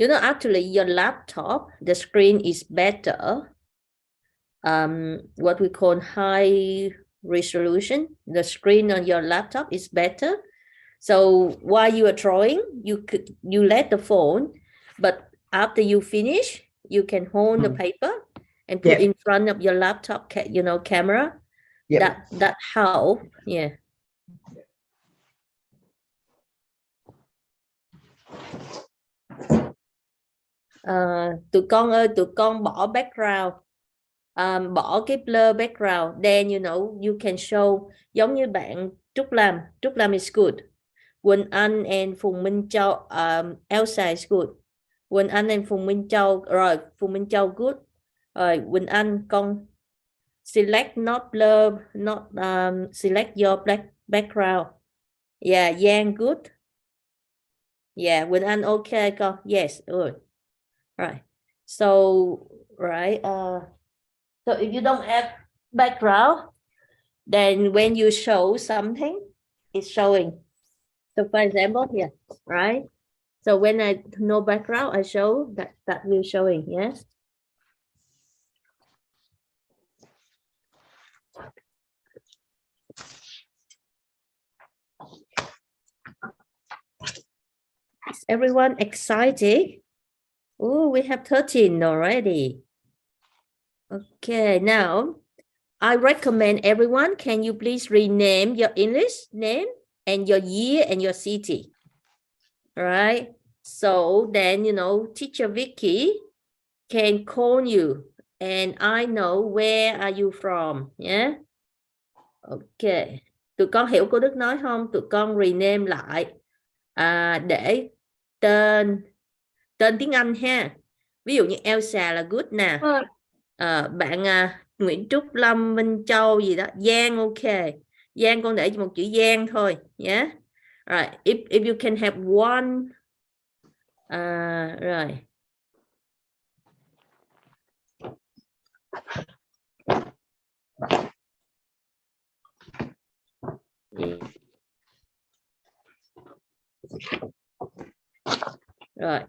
Actually your laptop, the screen is better. What we call high resolution. The screen on your laptop is better. So while you are drawing, you let the phone, but after you finish, you can hold the paper and put in front of your laptop, camera. That help. Yeah. Tụi con ơi, tụi con bỏ background, bỏ cái blur background, then you can show, giống như bạn Trúc Lam is good, Quỳnh Anh and Phùng Minh Châu, Elsa is good, Quỳnh Anh and Phùng Minh Châu, rồi Phùng Minh Châu good, rồi Quỳnh Anh con select not blur, not select your background. Yeah, Giang good. Yeah, Quỳnh Anh okay con. Yes, good. Right. So so if you don't have background, then when you show something, it's showing. So for example here, right? So when I no background, I show that will showing, yes. Is everyone excited? Oh, we have 13 already. Okay, now I recommend everyone, can you please rename your English name and your year and your city? All right. So then, teacher Vicky can call you and I know where are you from. Yeah. Okay. Tụi con hiểu cô Đức nói không? Tụi con rename lại để tên tiếng Anh ha. Ví dụ như Elsa là good nè. Bạn Nguyễn Trúc Lâm, Minh Châu gì đó, Giang ok. Giang con để một chữ Giang thôi nhé. Yeah? Right. If you can have one rồi. Rồi.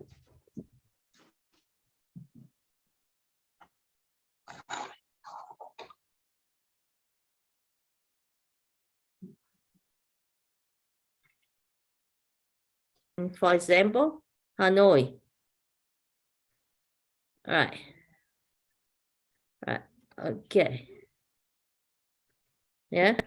For example, Hanoi. Right. Right. Okay. Yeah.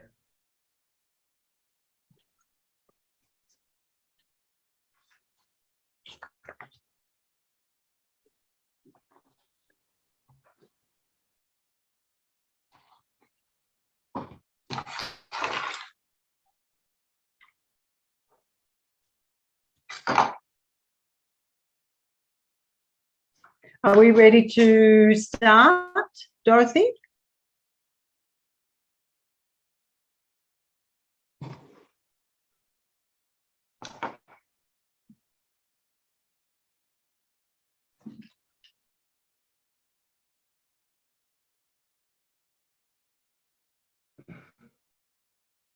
Are we ready to start, Dorothy?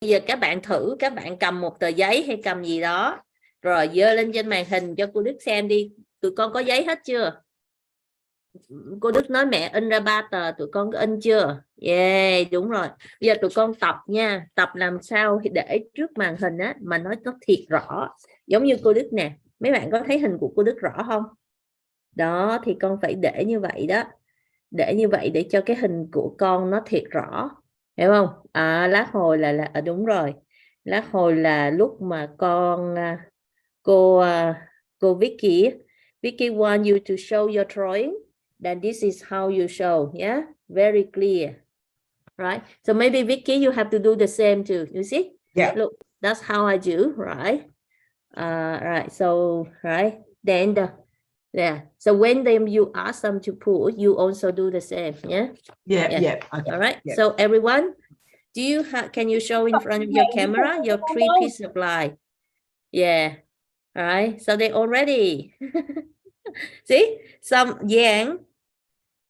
Bây giờ các bạn thử, các bạn cầm một tờ giấy hay cầm gì đó rồi giơ lên trên màn hình cho cô Đức xem đi. Tụi con có giấy hết chưa? Cô Đức nói mẹ in ra 3 tờ, tụi con có in chưa? Yeah, đúng rồi. Bây giờ tụi con tập nha, tập làm sao để trước màn hình á mà nó thiệt rõ. Giống như cô Đức nè, mấy bạn có thấy hình của cô Đức rõ không? Đó, thì con phải để như vậy đó. Để như vậy để cho cái hình của con nó thiệt rõ. Hiểu không? Lát hồi là đúng rồi. Lát hồi là lúc mà cô Vicki want you to show your drawing, then this is how you show. Yeah, very clear, right? So maybe Vicki, you have to do the same too. You see? Yeah. Look, that's how I do, right? Right. So then yeah. So when you ask them to put, you also do the same. Yeah. Yeah. Okay. All right. Yeah. So everyone, can you show in front of your camera your 3 pieces of line? Yeah. All right. So they already see some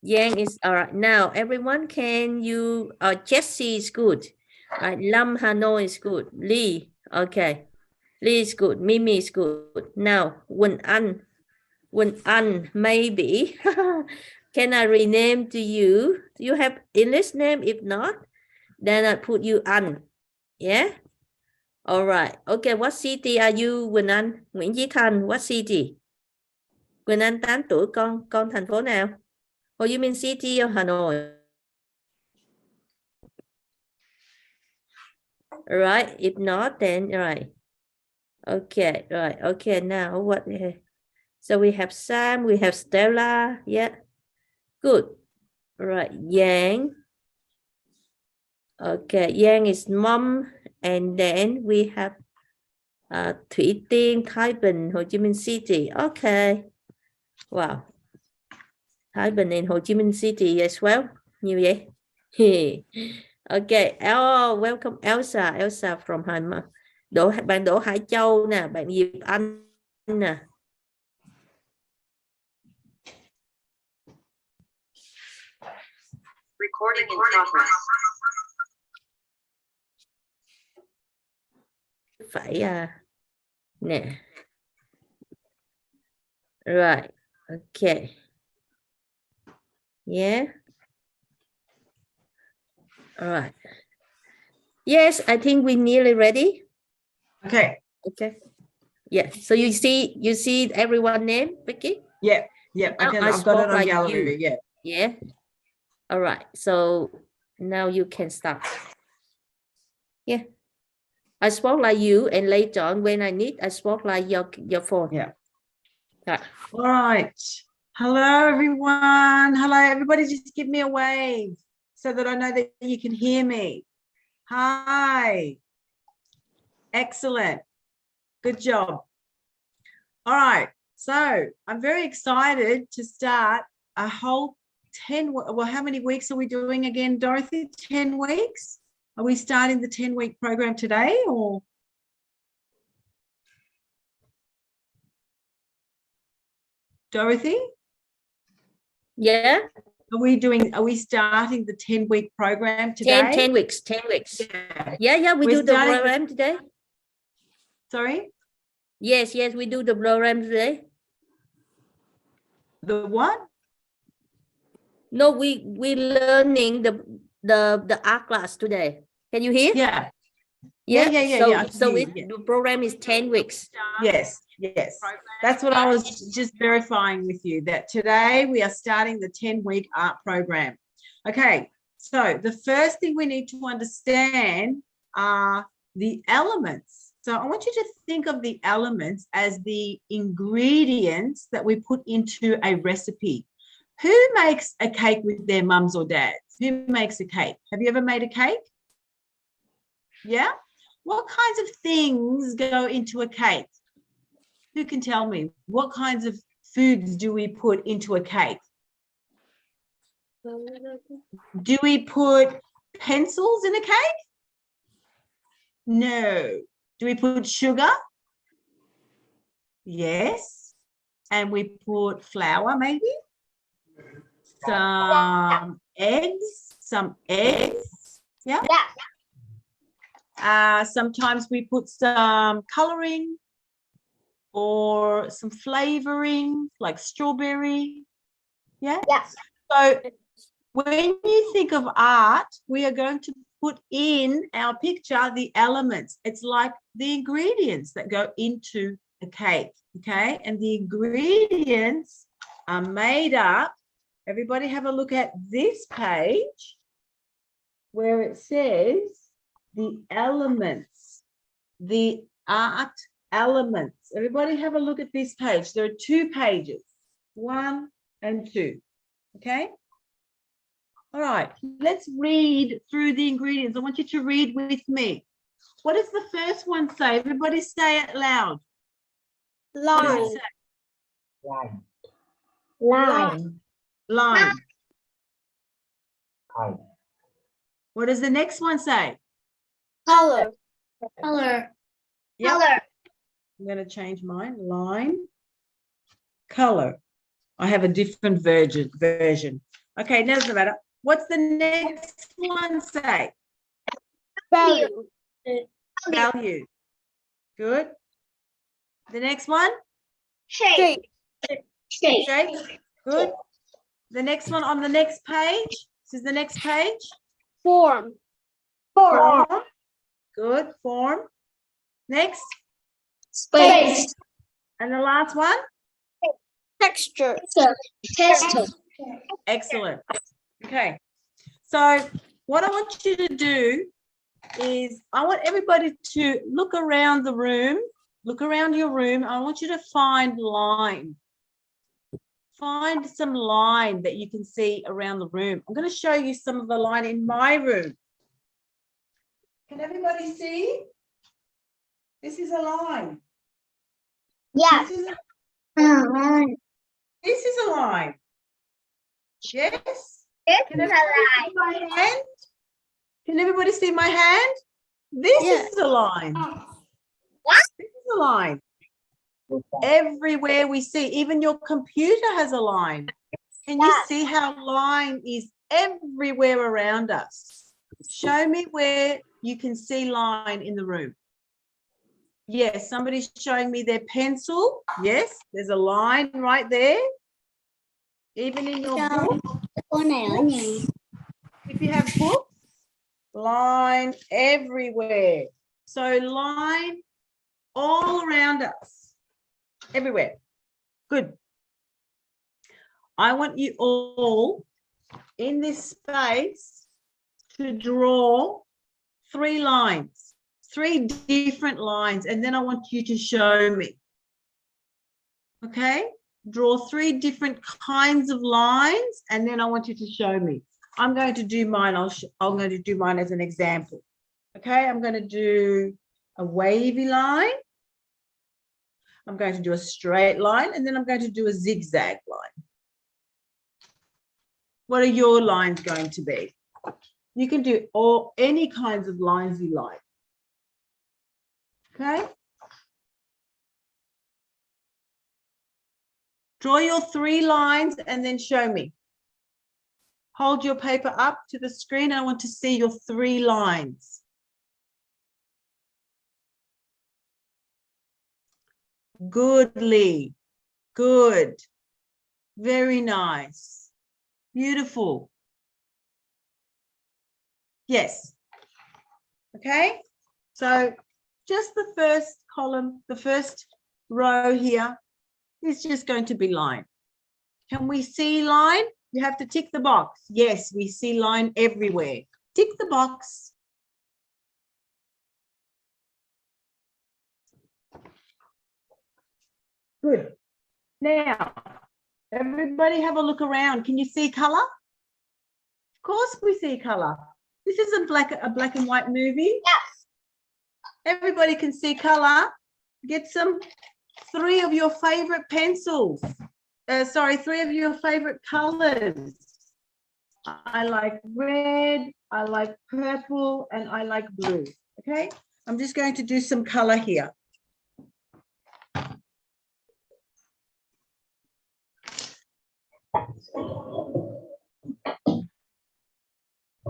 Yang is all right. Now everyone, can you Jessie is good. Right. Lam Hanoi is good. Lee. Okay. Lee is good. Mimi is good. Now, Quỳnh Anh, maybe. Can I rename to you? Do you have English name? If not, then I put you Anh. Yeah? All right. Okay, what city are you, Quỳnh Anh? Nguyễn Chí Thành, what city? Quỳnh Anh 8 tuổi, con thành phố nào? Oh, you mean city of Hà Nội? Right. If not, then right. Okay, right. Okay, now what? So we have Sam, we have Stella. Yeah. Good. Right. Yang. Okay, Yang is mom. And then we have Thủy Tiên, Thái Bình, Hồ Chí Minh City. Okay. Wow. Thái Bình and Hồ Chí Minh City as well. Nhiều vậy. Okay. Oh, welcome Elsa. Elsa from Hà Nội. Bạn Đỗ Hải Châu nè, bạn Diệp Anh nè. Recording in progress. Phải nè. Right. Okay. Yeah. All right. Yes, I think we're nearly ready. Okay. Okay. Yeah. So you see everyone name, Vicki? Yeah. Now Okay. I I've got it spoke on like gallery. you. Yeah. Yeah. All right. So now you can start. Yeah. I spoke like you, and later on when I need, I spoke like your phone. Yeah. Right. All right. Hello, everyone. Hello, everybody. Just give me a wave so that I know that you can hear me. Hi. Excellent. Good job. All right. So I'm very excited to start a whole 10. Well, how many weeks are we doing again, Dorothy? 10 weeks? Are we starting the 10-week program today or? Dorothy? Yeah. Are we starting the 10-week program today? 10 weeks. Yeah. We do the program today. Sorry? Yes, we do the program today. The what? No, we learning the art class today. Can you hear? Yeah. So the program is 10 weeks. Yes. That's what I was just verifying with you, that today we are starting the 10-week art program. Okay, so the first thing we need to understand are the elements. So I want you to think of the elements as the ingredients that we put into a recipe. Who makes a cake with their mums or dads? Who makes a cake? Have you ever made a cake? Yeah? What kinds of things go into a cake? Who can tell me? What kinds of foods do we put into a cake? Do we put pencils in a cake? No. Do we put sugar? Yes. And we put flour, maybe? Some eggs. Yeah. Sometimes we put some coloring or some flavoring like strawberry. Yeah. Yes. So when you think of art, we are going to put in our picture the elements. It's like the ingredients that go into a cake. Okay. And the ingredients are made up. Everybody have a look at this page where it says the elements, the art elements. Everybody have a look at this page. There are 2 pages, 1 and 2. Okay. All right. Let's read through the ingredients. I want you to read with me. What does the first one say? Everybody say it loud. Lime. Lime. What does the next one say? Color. Yep. Color. I'm going to change mine. Lime. Color. I have a different version. Okay, now doesn't matter. What's the next one say? Value. Value. Good. The next one? Shape. Shape. Shape. Good. The next one on the next page. This is the next page. Form. Form. Form. Good. Form. Next. Space. And the last one? Texture. Texture. Excellent. Okay. So what I want you to do is I want everybody to look around the room, look around your room. I want you to find line. Find some line that you can see around the room. I'm going to show you some of the line in my room. Can everybody see? This is a line. Yes. This is a line. Yes? Can everybody see my hand? Can everybody see my hand? This is a line. What? This is a line. Everywhere we see, even your computer has a line. Can you see how line is everywhere around us? Show me where you can see line in the room. Yes, somebody's showing me their pencil. Yes, there's a line right there. Even in your book. If you have books, line everywhere. So line all around us, everywhere. Good. I want you all in this space to draw 3 lines, 3 different lines, and then I want you to show me. Okay? Draw 3 different kinds of lines, and then I want you to show me. I'm going to do mine. I'm going to do mine as an example. Okay, I'm going to do a wavy line. I'm going to do a straight line, and then I'm going to do a zigzag line. What are your lines going to be? You can do any kinds of lines you like. Okay. Draw your 3 lines and then show me. Hold your paper up to the screen. I want to see your 3 lines. Goodly. Good. Very nice. Beautiful. Yes. Okay. So just the first column, the first row here is just going to be line. Can we see line? You have to tick the box. Yes, we see line everywhere. Tick the box. Good. Now, everybody have a look around. Can you see color? Of course we see color. This isn't a black and white movie. Yes. Everybody can see color. Get some 3 of your favorite pencils. 3 of your favorite colors. I like red, I like purple, and I like blue. Okay, I'm just going to do some color here.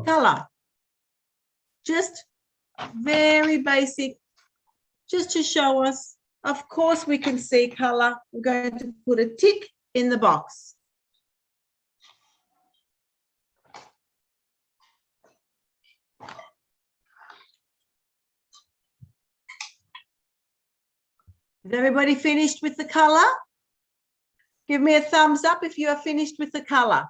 Color. Just very basic, just to show us. Of course we can see color. We're going to put a tick in the box. Is everybody finished with the color? Give me a thumbs up if you are finished with the color.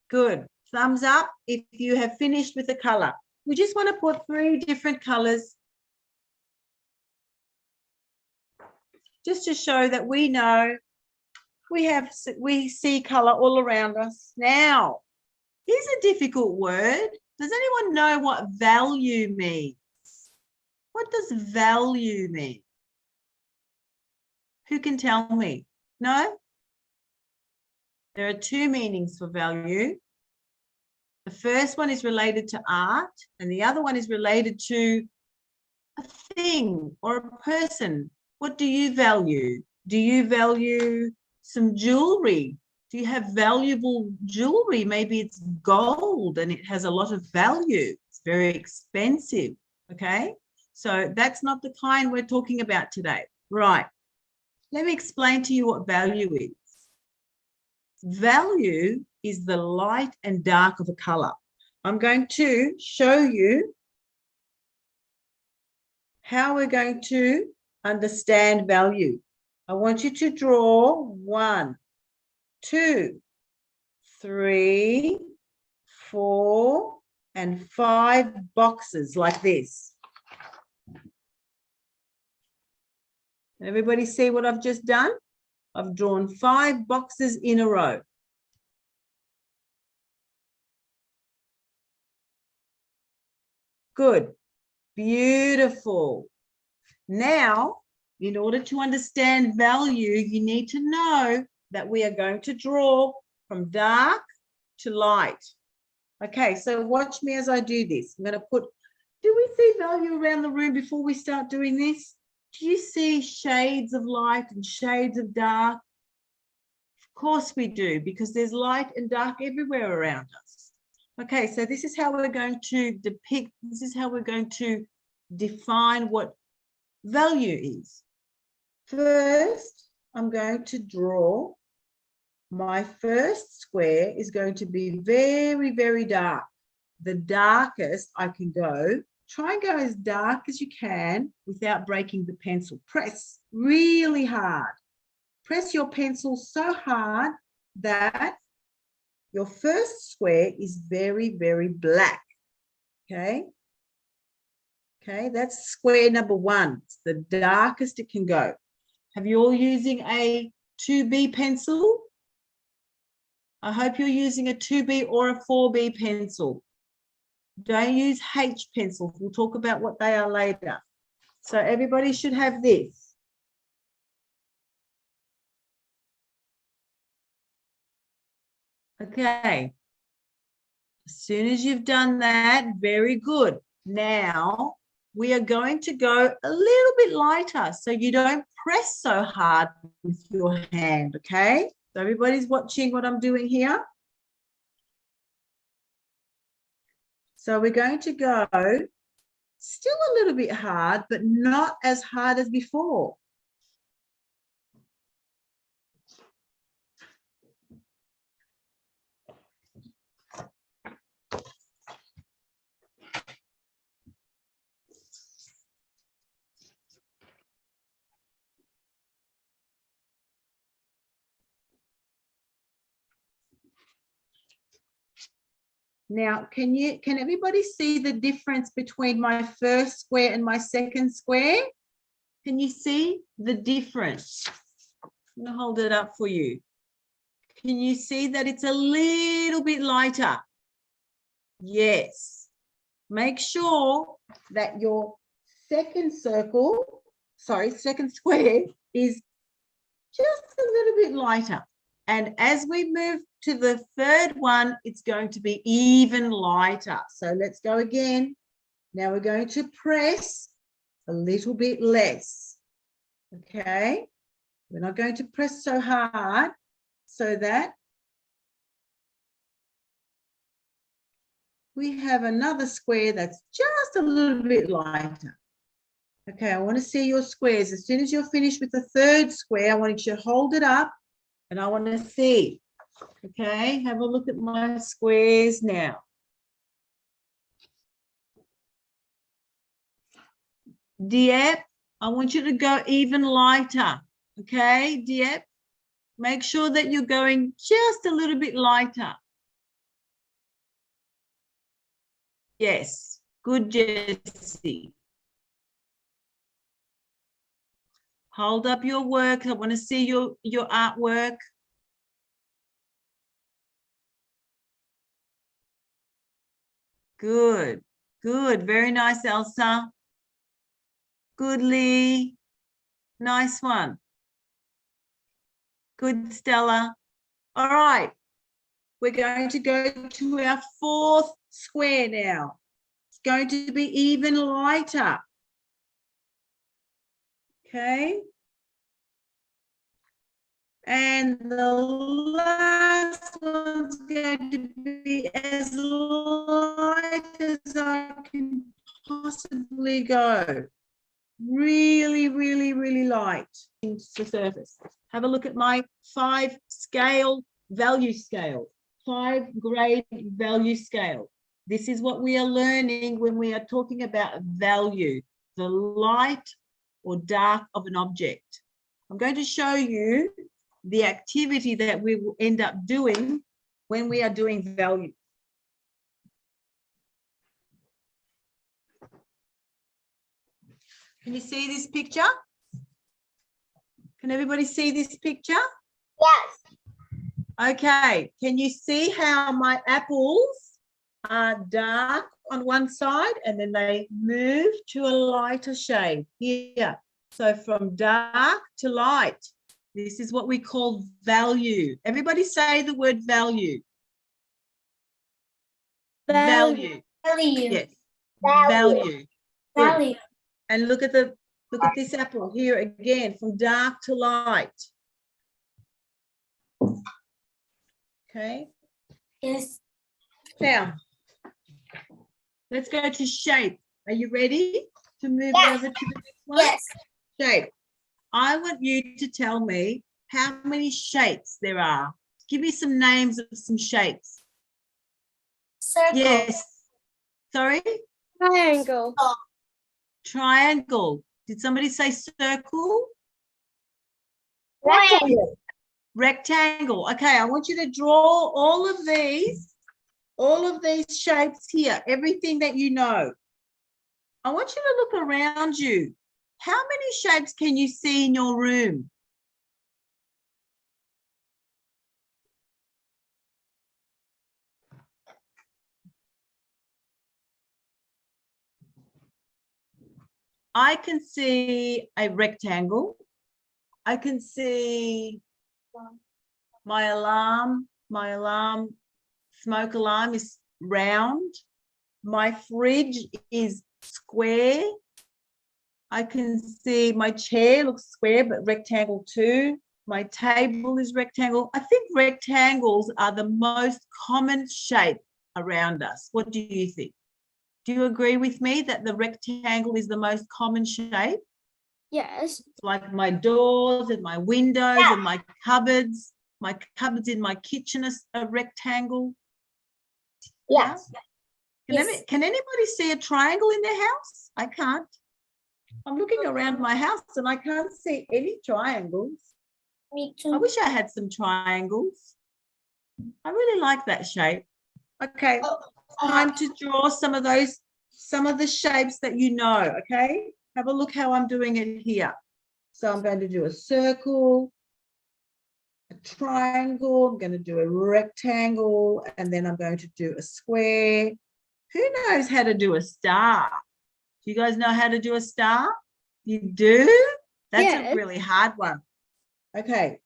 Good. Thumbs up if you have finished with the color. We just want to put 3 different colors just to show that we know we see color all around us. Now, here's a difficult word. Does anyone know what value means? What does value mean? Who can tell me? No? There are 2 meanings for value. The first one is related to art, and the other one is related to a thing or a person. What do you value? Do you value some jewelry? Do you have valuable jewelry? Maybe it's gold and it has a lot of value. It's very expensive, okay? So that's not the kind we're talking about today. Right. Let me explain to you what value is. Value is the light and dark of a color. I'm going to show you how we're going to understand value. I want you to draw 1, 2, 3, 4, and 5 boxes like this. Everybody see what I've just done? I've drawn 5 boxes in a row. Good. Beautiful. Now, in order to understand value, you need to know that we are going to draw from dark to light. Okay, so watch me as I do this. I'm going to put, do we see value around the room before we start doing this? Do you see shades of light and shades of dark? Of course we do, because there's light and dark everywhere around us. Okay, so this is how we're going to depict, this is how we're going to define what value is. First, I'm going to draw. My first square is going to be very, very dark. The darkest I can go. Try and go as dark as you can without breaking the pencil. Press really hard. Press your pencil so hard that your first square is very, very black. Okay. Okay, that's square number 1. It's the darkest it can go. Have you all using a 2B pencil? I hope you're using a 2B or a 4B pencil. Don't use H pencils. We'll talk about what they are later. So everybody should have this. Okay. As soon as you've done that, very good. Now, we are going to go a little bit lighter so you don't press so hard with your hand, okay? So everybody's watching what I'm doing here. So we're going to go still a little bit hard, but not as hard as before. Now, can everybody see the difference between my first square and my second square? Can you see the difference? I'm going to hold it up for you. Can you see that it's a little bit lighter? Yes. Make sure that your second square is just a little bit lighter. And as we move to the third one, it's going to be even lighter. So let's go again. Now we're going to press a little bit less. Okay. We're not going to press so hard so that we have another square that's just a little bit lighter. Okay, I want to see your squares. As soon as you're finished with the third square, I want you to hold it up and I want to see. Okay, have a look at my squares now. Diep, I want you to go even lighter. Okay, Diep, make sure that you're going just a little bit lighter. Yes, good, Jessie. Hold up your work. I want to see your artwork. Good, good. Very nice, Elsa. Good, Lee. Nice one. Good, Stella. All right. We're going to go to our fourth square now. It's going to be even lighter. Okay. And the last one's going to be as light as I slowly go. Really, really, really light into the surface. Have a look at my 5 scale value scale, 5 grade value scale. This is what we are learning when we are talking about value, the light or dark of an object. I'm going to show you the activity that we will end up doing when we are doing value. Can you see this picture? Can everybody see this picture? Yes. Okay, can you see how my apples are dark on one side and then they move to a lighter shade here? So from dark to light, this is what we call value. Everybody say the word value. Value. Value. Yes. Value. Value. Good. Value. And look at this apple here again, from dark to light. Okay. Yes. Now, let's go to shape. Are you ready to move Yes. over to the next one? Yes. Shape. I want you to tell me how many shapes there are. Give me some names of some shapes. Circle. Yes. Sorry? Triangle. Triangle. Did somebody say circle? Rectangle. Rectangle. Okay, I want you to draw all of these shapes here, everything that you know. I want you to look around you. How many shapes can you see in your room? I can see a rectangle. I can see my alarm smoke alarm is round. My fridge is square. I can see my chair looks square but rectangle too. My table is rectangle. I think rectangles are the most common shape around us. What do you think? Do you agree with me that the rectangle is the most common shape? Yes. It's like my doors and my windows and my cupboards. My cupboards in my kitchen are a rectangle. Yes. Can anybody see a triangle in their house? I can't. I'm looking around my house and I can't see any triangles. Me too. I wish I had some triangles. I really like that shape. Okay, time to draw some of the shapes that you know, okay? Have a look how I'm doing it here. So I'm going to do a circle, a triangle, I'm going to do a rectangle, and then I'm going to do a square. Who knows how to do a star? Do you guys know how to do a star? You do? That's a really hard one. Okay.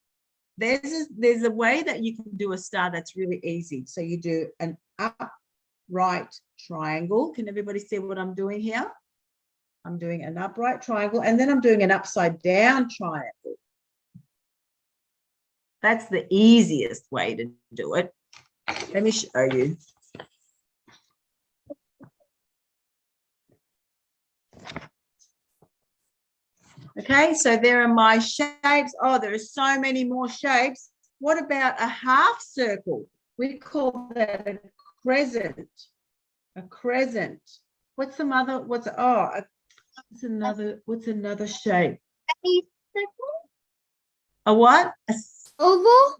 There's a way that you can do a star that's really easy. So you do an upright triangle. Can everybody see what I'm doing here? I'm doing an upright triangle and then I'm doing an upside down triangle. That's the easiest way to do it. Let me show you. Okay, so there are my shapes. Oh, there are so many more shapes. What about a half circle? We call that a crescent. A crescent. What's another shape? A what? Oval.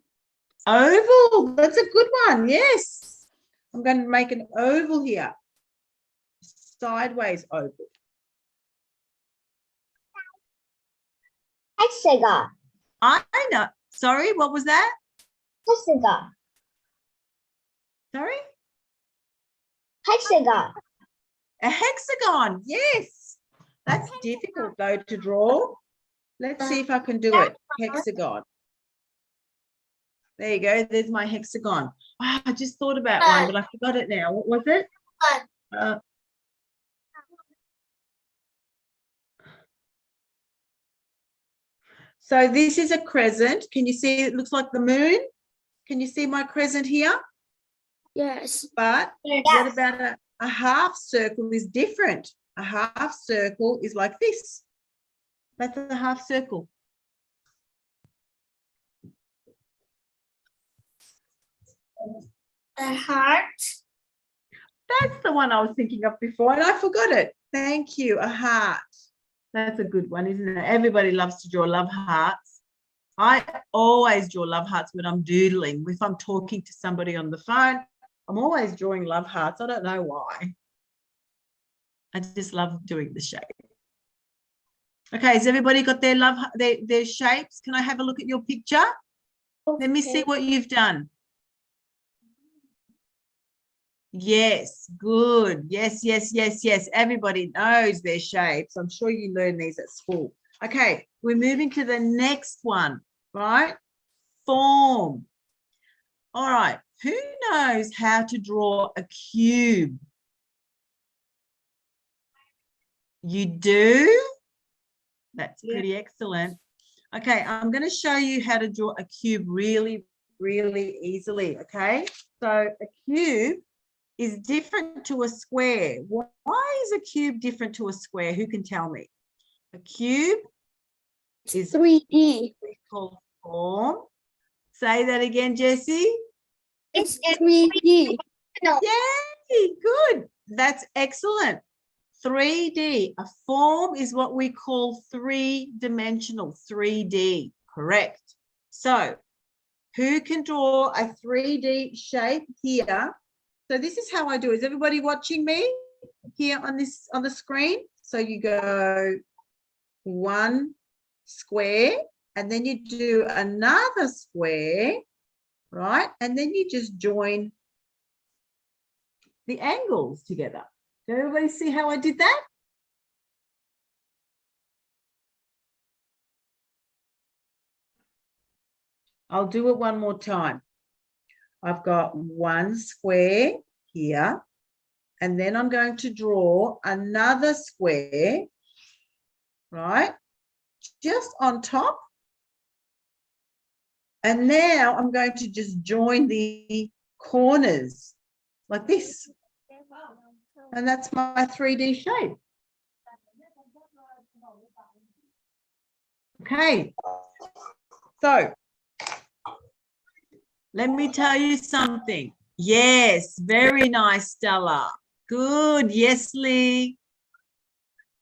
Oval. That's a good one. Yes. I'm going to make an oval here. Sideways oval. Hexagon. I know. Sorry, what was that? Hexagon. Sorry? Hexagon. A hexagon. Yes. That's difficult though to draw. Let's see if I can do it. Hexagon. There you go. There's my hexagon. Oh, I just thought about one, but I forgot it now. What was it? So this is a crescent. Can you see it looks like the moon? Can you see my crescent here? Yes. But what about a half circle is different. A half circle is like this. That's a half circle. A heart. That's the one I was thinking of before, and I forgot it. Thank you. A heart. That's a good one, isn't it? Everybody loves to draw love hearts. I always draw love hearts when I'm doodling. If I'm talking to somebody on the phone, I'm always drawing love hearts. I don't know why. I just love doing the shape. Okay, has everybody got their their shapes? Can I have a look at your picture? Let me see what you've done. Yes, good. Yes, yes, yes, yes. Everybody knows their shapes. I'm sure you learn these at school. Okay, we're moving to the next one, right? Form. All right, who knows how to draw a cube? You do? That's pretty excellent. Okay, I'm going to show you how to draw a cube really, really easily, okay? So a cube is different to a square. Why is a cube different to a square? Who can tell me? A cube is 3D. called form. Say that again, Jessie. It's 3D. Yay, good. That's excellent. 3D. A form is what we call three-dimensional, 3D. Correct. So who can draw a 3D shape here? So this is how I do. Is everybody watching me here on the screen? So you go one square and then you do another square, right? And then you just join the angles together. Did everybody see how I did that? I'll do it one more time. I've got one square here, and then I'm going to draw another square, right, just on top. And now I'm going to just join the corners like this. And that's my 3D shape. Okay. So let me tell you something. Yes, very nice, Stella. Good. Yes, Lee.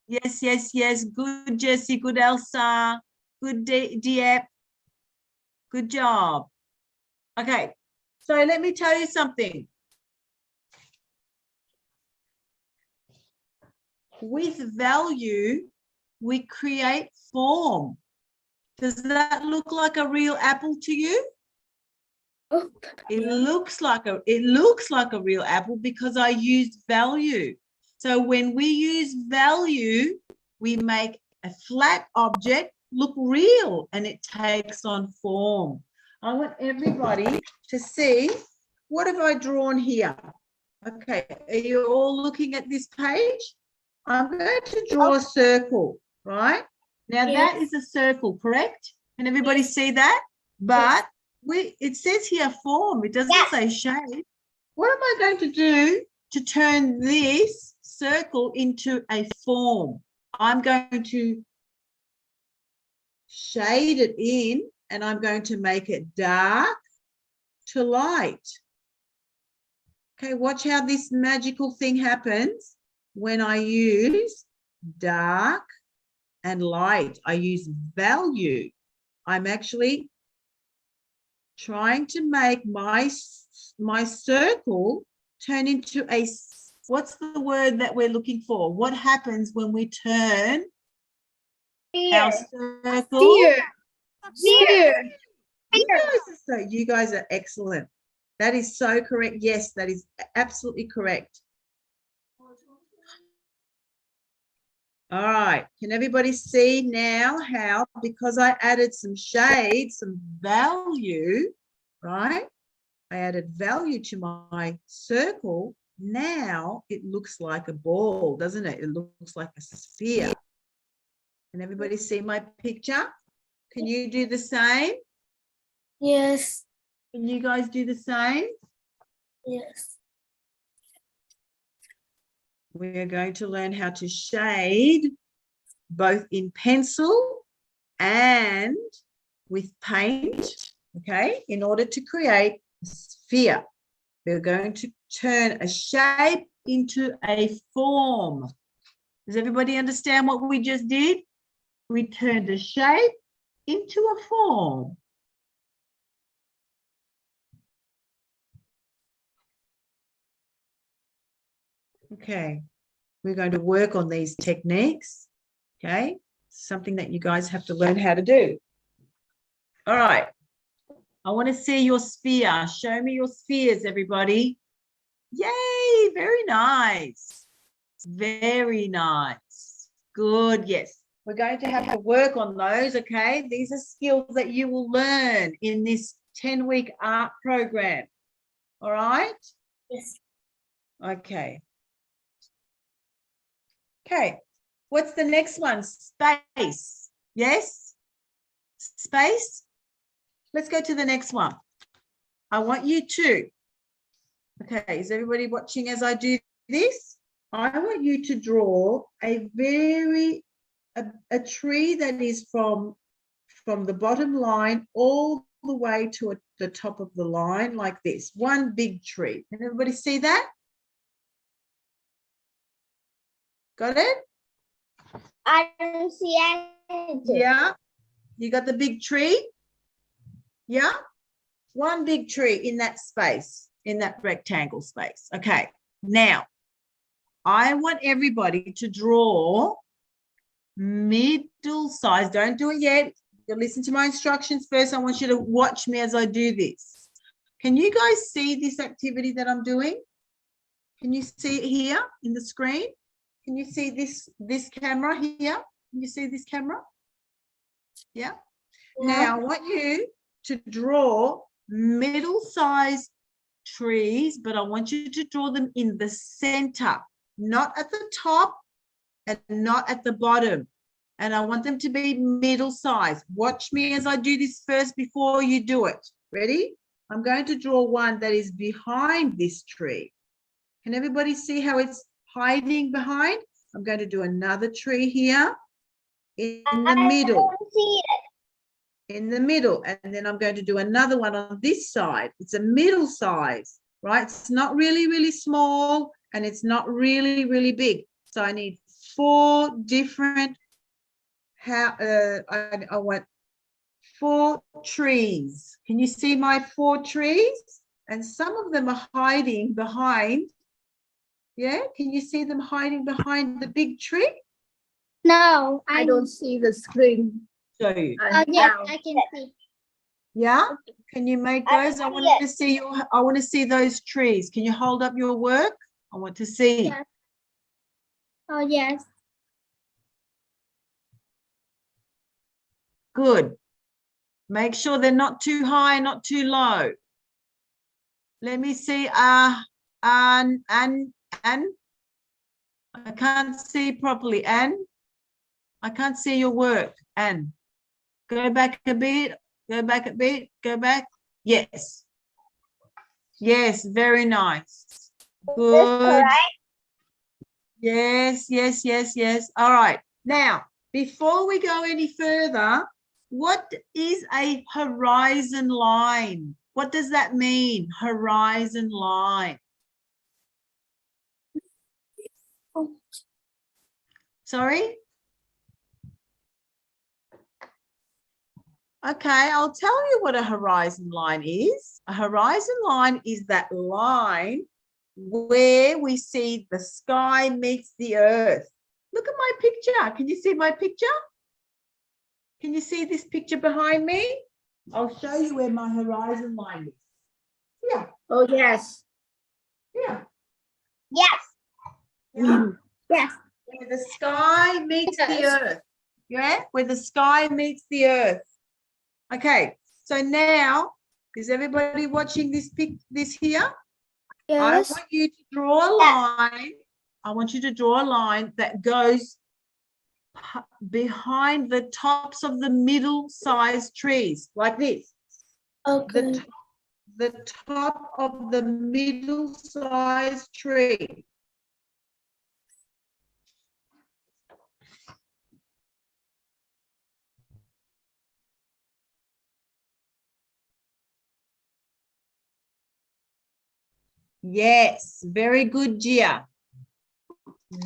Yes, yes, yes. Good, Jessie. Good, Elsa. Good, Diep. Good job. Okay. So let me tell you something. With value, we create form. Does that look like a real apple to you? It looks like a real apple because I used value. So when we use value, we make a flat object look real and it takes on form. I want everybody to see, what have I drawn here? Okay, are you all looking at this page? I'm going to draw a circle, right? Now that is a circle, correct? Can everybody see that? But it says here form, it doesn't say shape. What am I going to do to turn this circle into a form? I'm going to shade it in and I'm going to make it dark to light. Okay, watch how this magical thing happens when I use dark and light. I use value. I'm actually trying to make my circle turn into a, what's the word that we're looking for? What happens when we turn our circle? Sphere. So you guys are excellent. That is so correct. Yes, that is absolutely correct. All right, can everybody see now how, because I added some shade, some value, right? I added value to my circle. Now it looks like a ball, doesn't it? It looks like a sphere. Can everybody see my picture? Can you do the same? Yes. Can you guys do the same? Yes. we're going to learn how to shade both in pencil and with paint, okay, in order to create a sphere. We're going to turn a shape into a form. Does everybody understand what we just did? We turned a shape into a form. Okay, we're going to work on these techniques, okay? Something that you guys have to learn how to do. All right, I want to see your sphere. Show me your spheres, everybody. Yay, very nice. Very nice. Good, yes. We're going to have to work on those, okay? These are skills that you will learn in this 10-week art program. All right? Yes. Okay. Okay, what's the next one? Space. Yes? Space? Let's go to the next one. I want you to, okay, is everybody watching as I do this? I want you to draw a tree that is from the bottom line all the way to the top of the line like this. One big tree. Can everybody see that? Got it? I don't see anything. Yeah. You got the big tree? Yeah. One big tree in that space, in that rectangle space. Okay. Now, I want everybody to draw middle size. Don't do it yet. You'll listen to my instructions first. I want you to watch me as I do this. Can you guys see this activity that I'm doing? Can you see it here in the screen? Can you see this camera here? Can you see this camera? Yeah. Now, I want you to draw middle-sized trees, but I want you to draw them in the center, not at the top and not at the bottom. And I want them to be middle-sized. Watch me as I do this first before you do it. Ready? I'm going to draw one that is behind this tree. Can everybody see how it's hiding behind? I'm going to do another tree here in the middle. I don't see it. In the middle, and then I'm going to do another one on this side. It's a middle size, right? It's not really small, and it's not really big. So I need 4 different, I want 4 trees. Can you see my 4 trees? And some of them are hiding behind. Yeah, can you see them hiding behind the big tree? No, I don't see the screen. Show you. Oh, yes, I can see. Yeah, can you make those? I want to see I want to see those trees. Can you hold up your work? I want to see. Yes. Oh, yes. Good. Make sure they're not too high, not too low. Let me see. Anne. I can't see properly. Anne, I can't see your work. Anne, go back a bit. Go back a bit. Go back. Yes. Yes, very nice. Good. Yes. All right. Now, before we go any further, what is a horizon line? What does that mean? Horizon line. Sorry? Okay, I'll tell you what a horizon line is. A horizon line is that line where we see the sky meets the earth. Look at my picture. Can you see my picture? Can you see this picture behind me? I'll show you where my horizon line is. Yeah. Oh, yes. Yeah. Yes. Yeah. Yes. Where the sky meets the Yes. earth. Yeah, where the sky meets the earth. Okay, so now, is everybody watching this here? I Yes. want you to draw a line. I want you to draw a line that goes behind the tops of the middle-sized trees, like this. Okay. The top of the middle-sized tree. Yes, very good, Gia.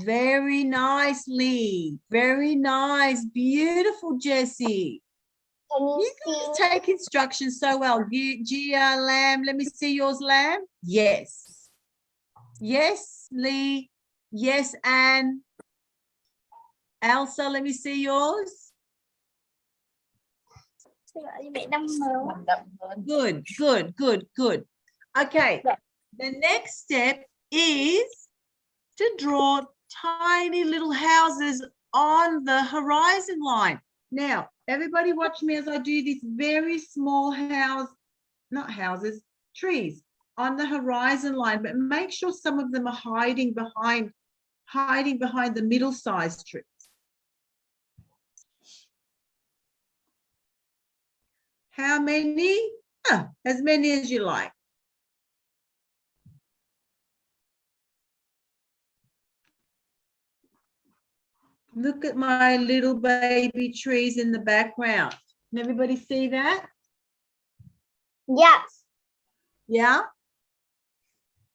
Very nice, Lee. Very nice. Beautiful, Jessie. Can you You guys take instructions so well. Gia, Lamb, let me see yours, Lamb. Yes. Yes, Lee. Yes, Anne. Elsa, let me see yours. Good, good, good, good. Okay, the next step is to draw tiny little houses on the horizon line. Now, everybody watch me as I do this very small house, not houses, trees on the horizon line, but make sure some of them are hiding behind the middle-sized trees. How many? As many as you like. Look at my little baby trees in the background. Can everybody see that? Yes. Yeah?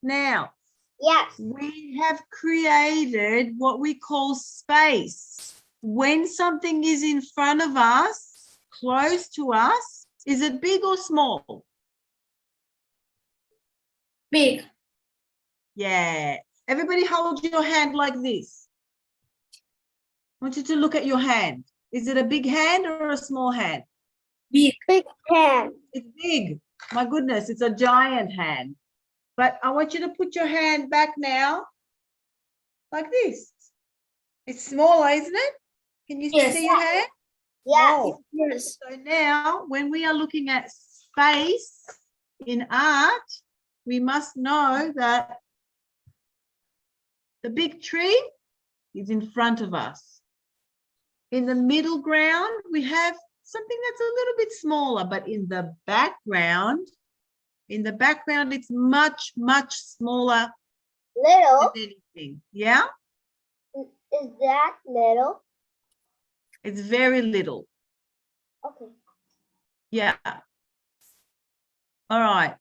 Now, Yes. we have created what we call space. When something is in front of us, close to us, is it big or small? Big. Yeah. Everybody hold your hand like this. I want you to look at your hand. Is it a big hand or a small hand? Big. Big hand. It's big. My goodness, it's a giant hand. But I want you to put your hand back now, like this. It's smaller, isn't it? Can you Yes. see your hand? Yes. Oh. Yes. So now, when we are looking at space in art, we must know that the big tree is in front of us. In the middle ground, we have something that's a little bit smaller, but in the background, it's much, much smaller Little. than anything. Yeah? Is that little? It's very little. Okay. Yeah. All right.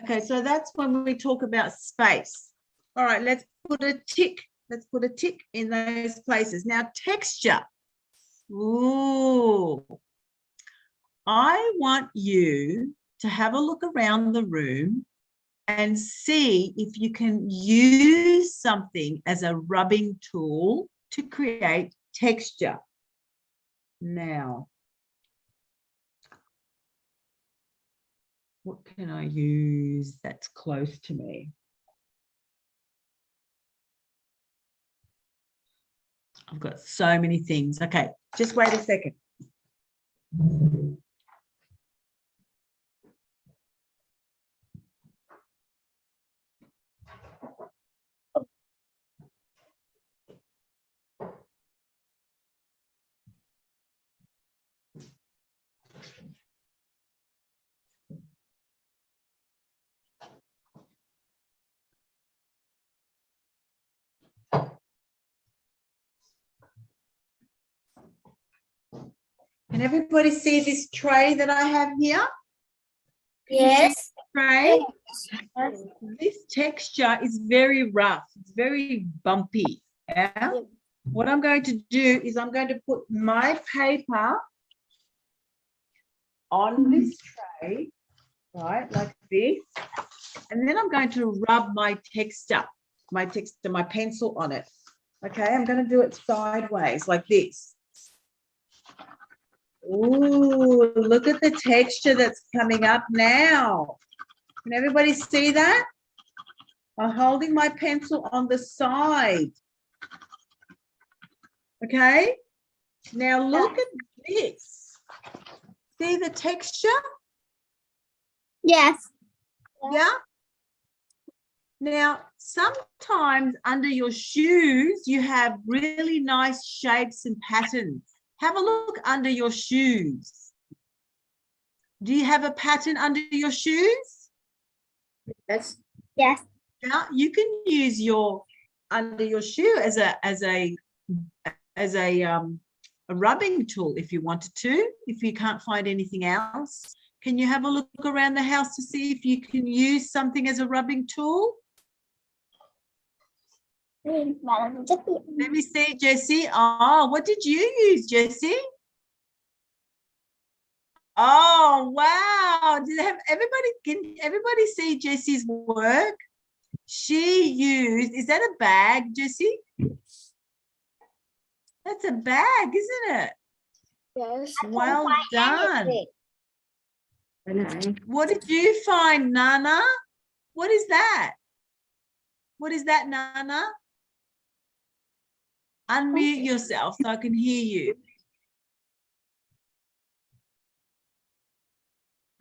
Okay, so that's when we talk about space. All right, let's put a tick. Let's put a tick in those places. Now, texture. Ooh. I want you to have a look around the room and see if you can use something as a rubbing tool to create texture. Now, what can I use that's close to me? I've got so many things. Okay, just wait a second. Can everybody see this tray that I have here? Yes. Tray? This texture is very rough. It's very bumpy. Yeah? What I'm going to do is I'm going to put my paper on this tray, right, like this. And then I'm going to rub my pencil on it. Okay, I'm going to do it sideways like this. Ooh, look at the texture that's coming up now. Can everybody see that? I'm holding my pencil on the side. Okay, now look at this. See the texture? Yes. Yeah. Now, sometimes under your shoes, you have really nice shapes and patterns. Have a look under your shoes. Do you have a pattern under your shoes? Yes. Yes. Yeah, you can use your under your shoe as a rubbing tool if you wanted to, if you can't find anything else. Can you have a look around the house to see if you can use something as a rubbing tool? Let me see, Jessie. Oh, what did you use, Jessie? Oh, wow. Can everybody see Jessie's work? She used, is that a bag, Jessie? That's a bag, isn't it? Yes. Well done. What did you find, Nana? What is that? What is that, Nana? Unmute yourself so I can hear you.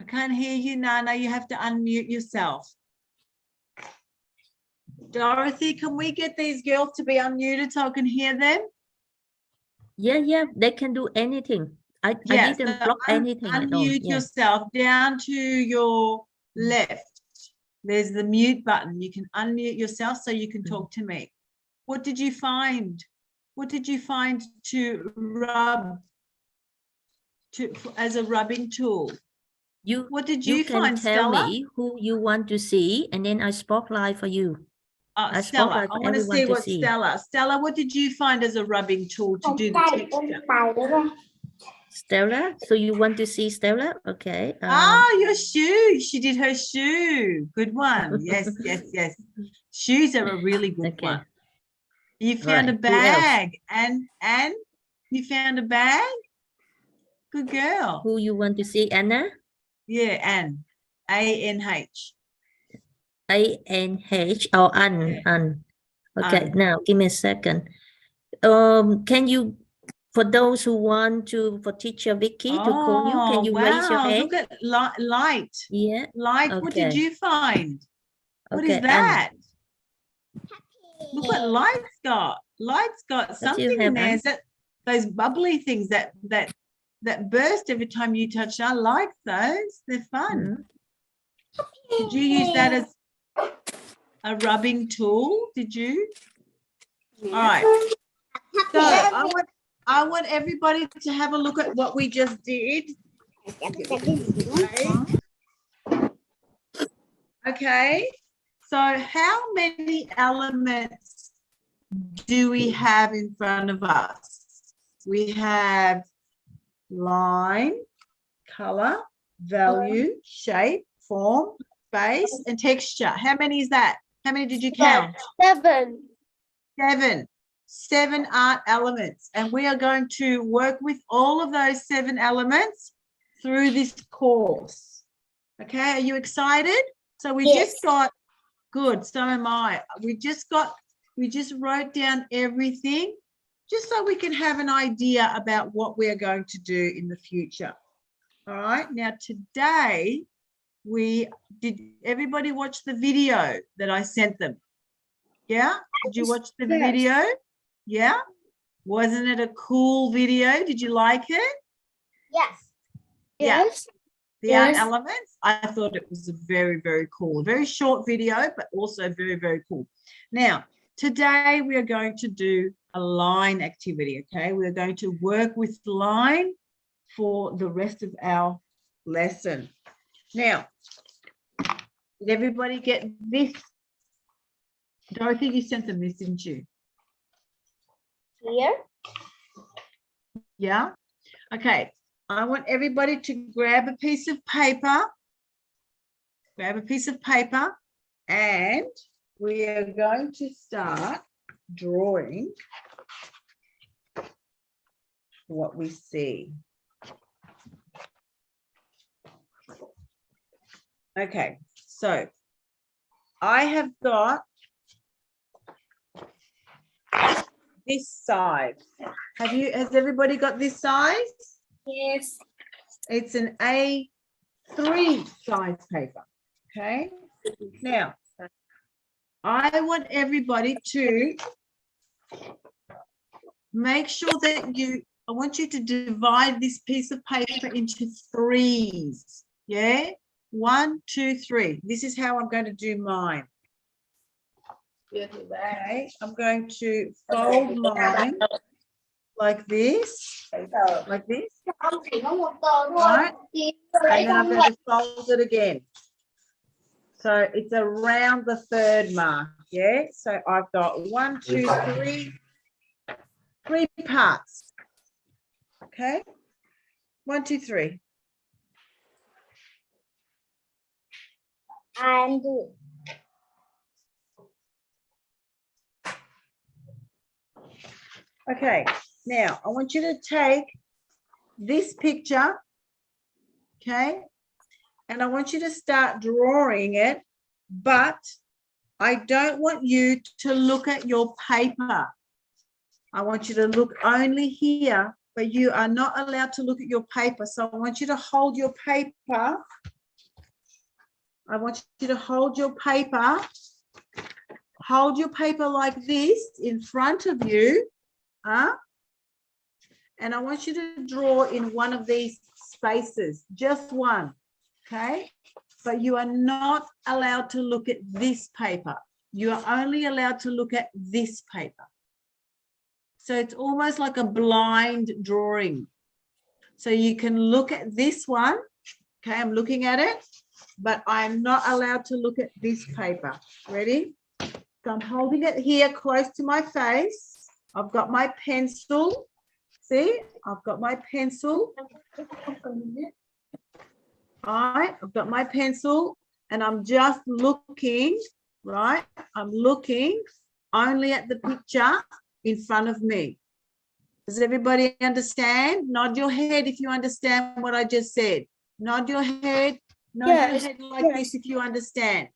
I can't hear you, Nana. You have to unmute yourself. Dorothy, can we get these girls to be unmuted so I can hear them? Yeah, they can do anything. I Yes, didn't so block anything at all. unmute Yeah. yourself down to your left. There's the mute button. You can unmute yourself so you can talk to me. What did you find? What did you find to rub as a rubbing tool? What did you can find, tell Stella? me who you want to see, and then I spotlight for you. I Stella, spotlight I for want to everyone see to what see. Stella, what did you find as a rubbing tool to do the texture? Stella, so you want to see Stella? Okay. Your shoe. She did her shoe. Good one. Yes, yes, yes. Shoes are a really good one. You found a Right. Who else? bag. And you found a bag? Good girl. Who you want to see, Anna? Yeah, Anne. A-N-H. A-N-H. Oh, An. Okay, Anne. now give me a second. Can you, for those who want to, for teacher Vicki to call you, can you raise your Wow. hand? Look at Light. Yeah. Light, what did Okay. you find? What Okay, is that? Look what Light's got. Light's got What do you something in have, there. Anne? Is that those bubbly things that burst every time you touch? I like those. They're fun. Did you use that as a rubbing tool? Did you? All right. So I want everybody to have a look at what we just did. Okay. So how many elements do we have in front of us? We have line, color, value, shape, form, space, and texture. How many is that? How many did you count? 7. 7. 7 art elements. And we are going to work with all of those 7 elements through this course. Okay, are you excited? So we just got, good, so am I. We just wrote down everything just so we can have an idea about what we are going to do in the future. All right, now today did everybody watch the video that I sent them? Yeah, did you watch the video? Yeah, wasn't it a cool video? Did you like it? Yes. Yeah. Yes. The art elements, I thought it was a very, very cool, very short video, but also very, very cool. Now, today we are going to do a line activity, okay? We're going to work with line for the rest of our lesson. Now, did everybody get this? Dorothy, you sent them this, didn't you? Here. Yeah? Okay. I want everybody to grab a piece of paper. Grab a piece of paper, and we are going to start drawing what we see. Okay, so I have got this size. Has everybody got this size? Yes. It's an A3 size paper. Okay. Now, I want everybody to make sure that I want you to divide this piece of paper into 3s. Yeah. 1, 2, 3. This is how I'm going to do mine. Okay. I'm going to fold mine like this, like this, Không chỉ có một tờ thôi. right? And then I'm going to fold it again. So it's around the third mark, yeah? So I've got 1, 2, 3 parts, okay? 1, 2, 3. And Okay, now I want you to take this picture, okay? And I want you to start drawing it, but I don't want you to look at your paper. I want you to look only here, but you are not allowed to look at your paper. So I want you to hold your paper. I want you to hold your paper. Hold your paper like this in front of you. And I want you to draw in one of these spaces, just one, okay? But you are not allowed to look at this paper. You are only allowed to look at this paper. So it's almost like a blind drawing. So you can look at this one, okay? I'm looking at it, but I'm not allowed to look at this paper. Ready? So I'm holding it here close to my face. I've got my pencil. See, I've got my pencil. All right, I've got my pencil and I'm just looking, right? I'm looking only at the picture in front of me. Does everybody understand? Nod your head if you understand what I just said. Nod your head. Nod your head like this if you understand.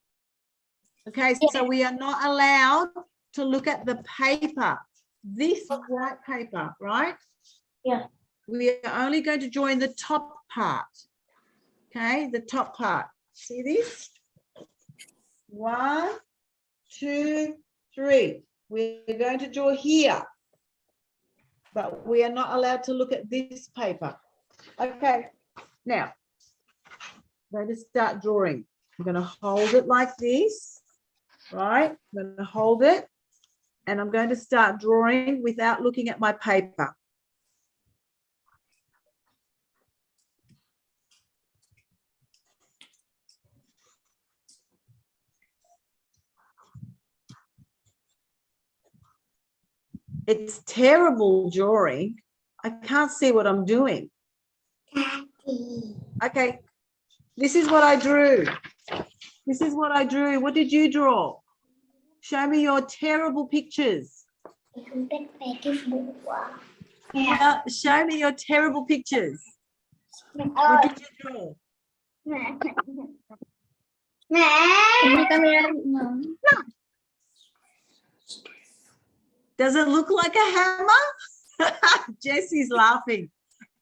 Okay, so we are not allowed to look at the paper. This white paper, right? Yeah. We are only going to draw in the top part. Okay, the top part. See this? 1, 2, 3. We're going to draw here, but we are not allowed to look at this paper. Okay, now I'm going to start drawing. I'm going to hold it like this, right? I'm going to hold it and I'm going to start drawing without looking at my paper. It's terrible drawing. I can't see what I'm doing. Okay, this is what I drew. This is what I drew. What did you draw? Show me your terrible pictures. Yeah, show me your terrible pictures. What did you draw? Does it look like a hammer? Jessie's laughing.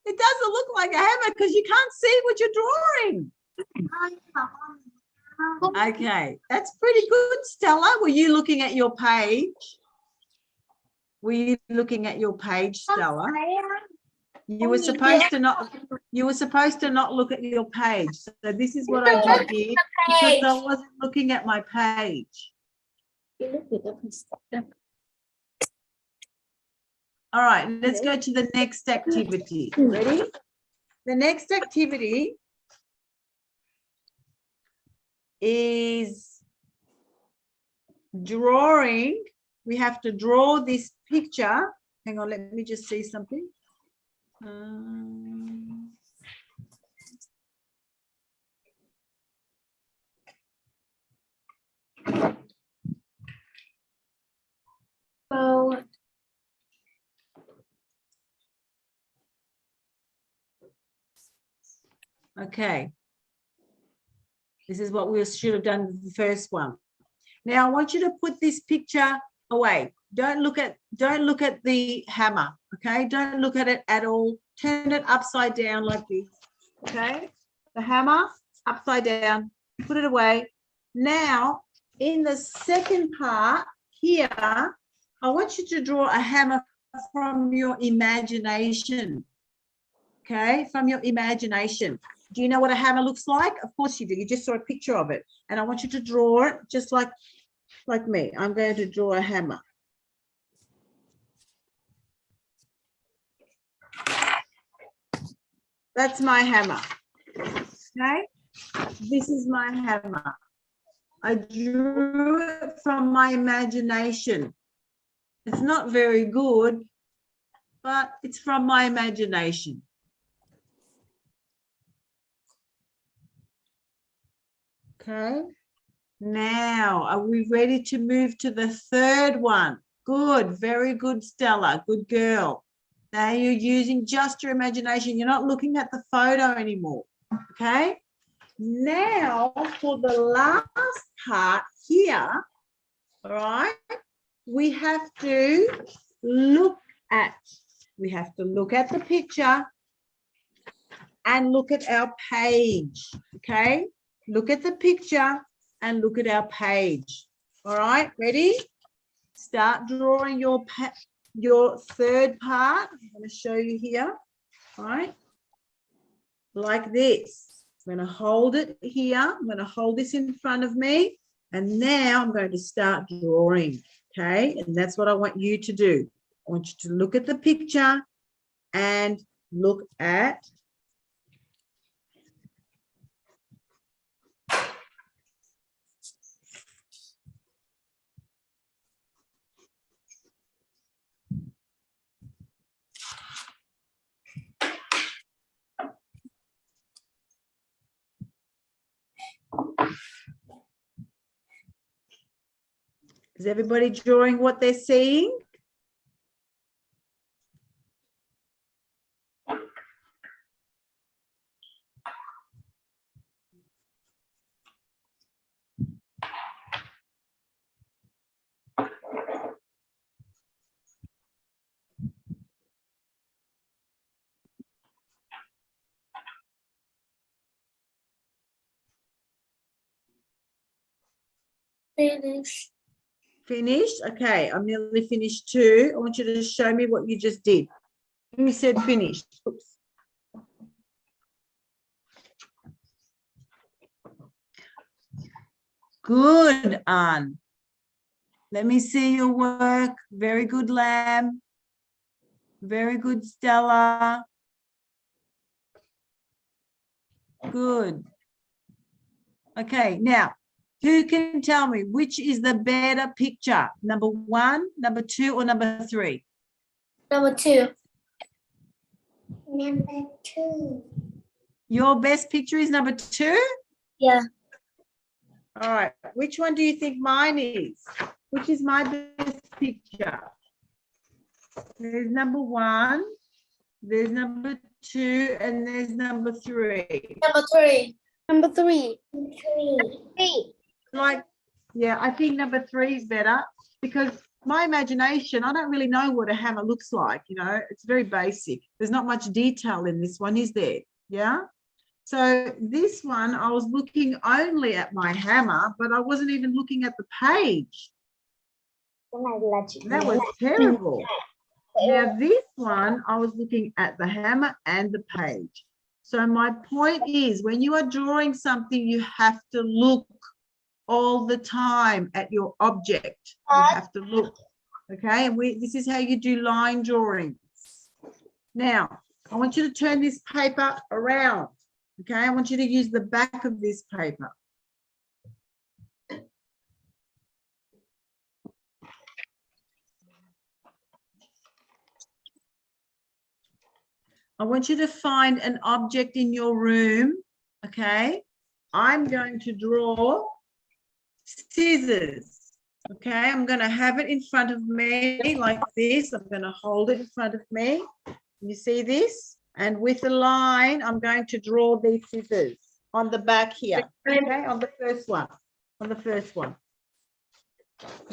It doesn't look like a hammer because you can't see what you're drawing. Okay, that's pretty good, Stella. Were you looking at your page? Were you looking at your page, Stella? You were supposed to not look at your page. So this is what I did here because I wasn't looking at my page. All right, let's go to the next activity. Ready? The next activity is drawing. We have to draw this picture. Hang on, let me just see something. Okay. This is what we should have done with the first one. Now I want you to put this picture away. Don't look at the hammer, okay? Don't look at it at all. Turn it upside down like this, okay? The hammer upside down, put it away. Now, in the second part here, I want you to draw a hammer from your imagination, okay? From your imagination. Do you know what a hammer looks like? Of course you do. You just saw a picture of it. And I want you to draw it just like me. I'm going to draw a hammer. That's my hammer. Okay, this is my hammer. I drew it from my imagination. It's not very good, but it's from my imagination. Okay, now are we ready to move to the third one? Good, very good, Stella, good girl. Now you're using just your imagination. You're not looking at the photo anymore, okay? Now for the last part here, all right, we have to look at the picture and look at our page, okay? Look at the picture and look at our page. All right, ready? Start drawing your third part. I'm going to show you here, all right? Like this. I'm going to hold it here. I'm going to hold this in front of me. And now I'm going to start drawing, okay? And that's what I want you to do. I want you to look at the picture and look at Is everybody drawing what they're seeing? Finish. Finished? Okay, I'm nearly finished too. I want you to show me what you just did. Who said finished? Oops. Good, Anne. Let me see your work. Very good, Lamb. Very good, Stella. Good. Okay, now, who can tell me which is the better picture? Number 1, number 2, or number 3? Number 2. Number 2. Your best picture is number 2? Yeah. All right. Which one do you think mine is? Which is my best picture? There's number 1, there's number 2, and there's number 3. Number 3. Number 3. 3. Like, yeah, I think number 3 is better because my imagination, I don't really know what a hammer looks like, you know, it's very basic. There's not much detail in this one, is there? Yeah. So this one, I was looking only at my hammer, but I wasn't even looking at the page. That was terrible. Now this one, I was looking at the hammer and the page. So my point is, when you are drawing something, you have to look all the time at your object. You have to look, okay? And this is how you do line drawings. Now, I want you to turn this paper around, okay? I want you to use the back of this paper. I want you to find an object in your room, okay? I'm going to draw scissors, okay? I'm going to have it in front of me like this. I'm going to hold it in front of me. You see this? And with a line, I'm going to draw these scissors on the back here, okay? On the first one,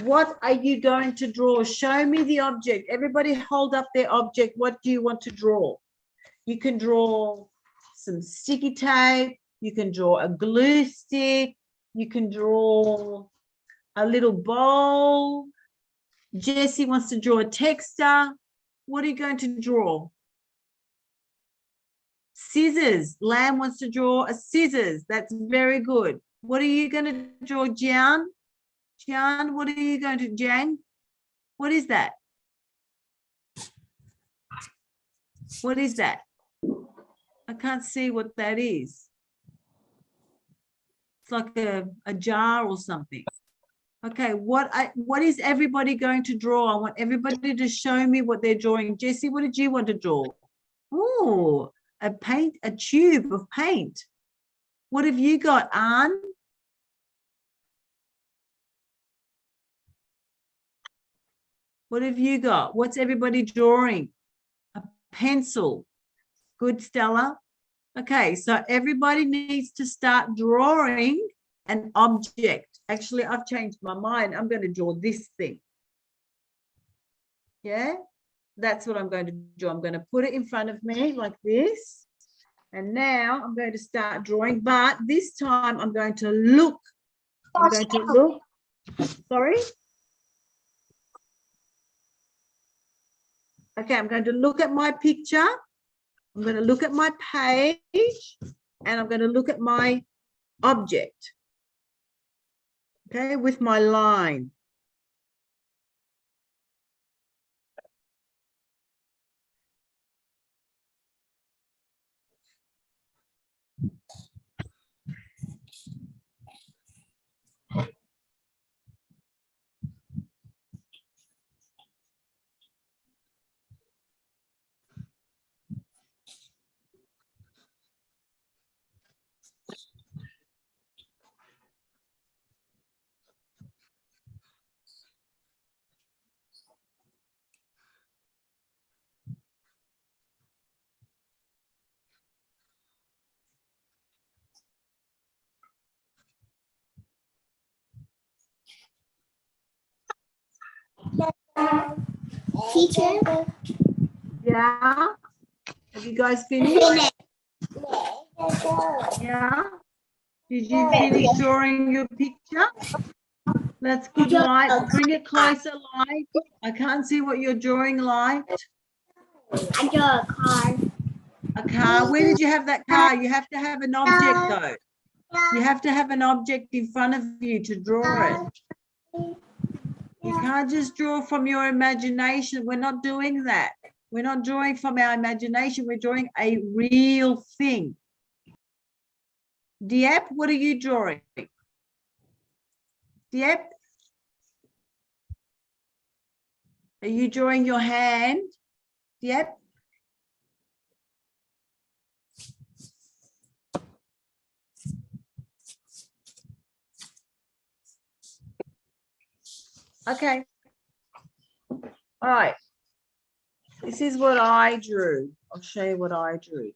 What are you going to draw? Show me the object. Everybody hold up their object. What do you want to draw? You can draw some sticky tape. You can draw a glue stick. You can draw a little bowl. Jessie wants to draw a texture. What are you going to draw? Scissors. Lamb wants to draw a scissors. That's very good. What are you going to draw, Jian? Jian, what are you going to, Jang? What is that? What is that? I can't see what that is. It's like a jar or something. Okay, what is everybody going to draw? I want everybody to show me what they're drawing. Jessie, what did you want to draw? Oh, a tube of paint. What have you got, Anne? What have you got? What's everybody drawing? A pencil. Good, Stella. Okay, so everybody needs to start drawing an object. Actually, I've changed my mind. I'm going to draw this thing. Yeah, that's what I'm going to do. I'm going to put it in front of me like this. And now I'm going to start drawing, but this time I'm going to look. I'm going to look. Sorry? Okay, I'm going to look at my picture. I'm going to look at my page, and I'm going to look at my object. Okay, with my line. Teacher? Yeah. Have you guys finished? Yeah. Did you finish drawing your picture? That's good, Light. Bring it closer, Light. I can't see what you're drawing, Light. I draw a car. A car. Where did you have that car? You have to have an object, though. You have to have an object in front of you to draw it. You can't just draw from your imagination. We're not doing that. We're not drawing from our imagination. We're drawing a real thing. Diep, what are you drawing? Diep? Are you drawing your hand? Diep? Okay. All right. This is what I drew. I'll show you what I drew.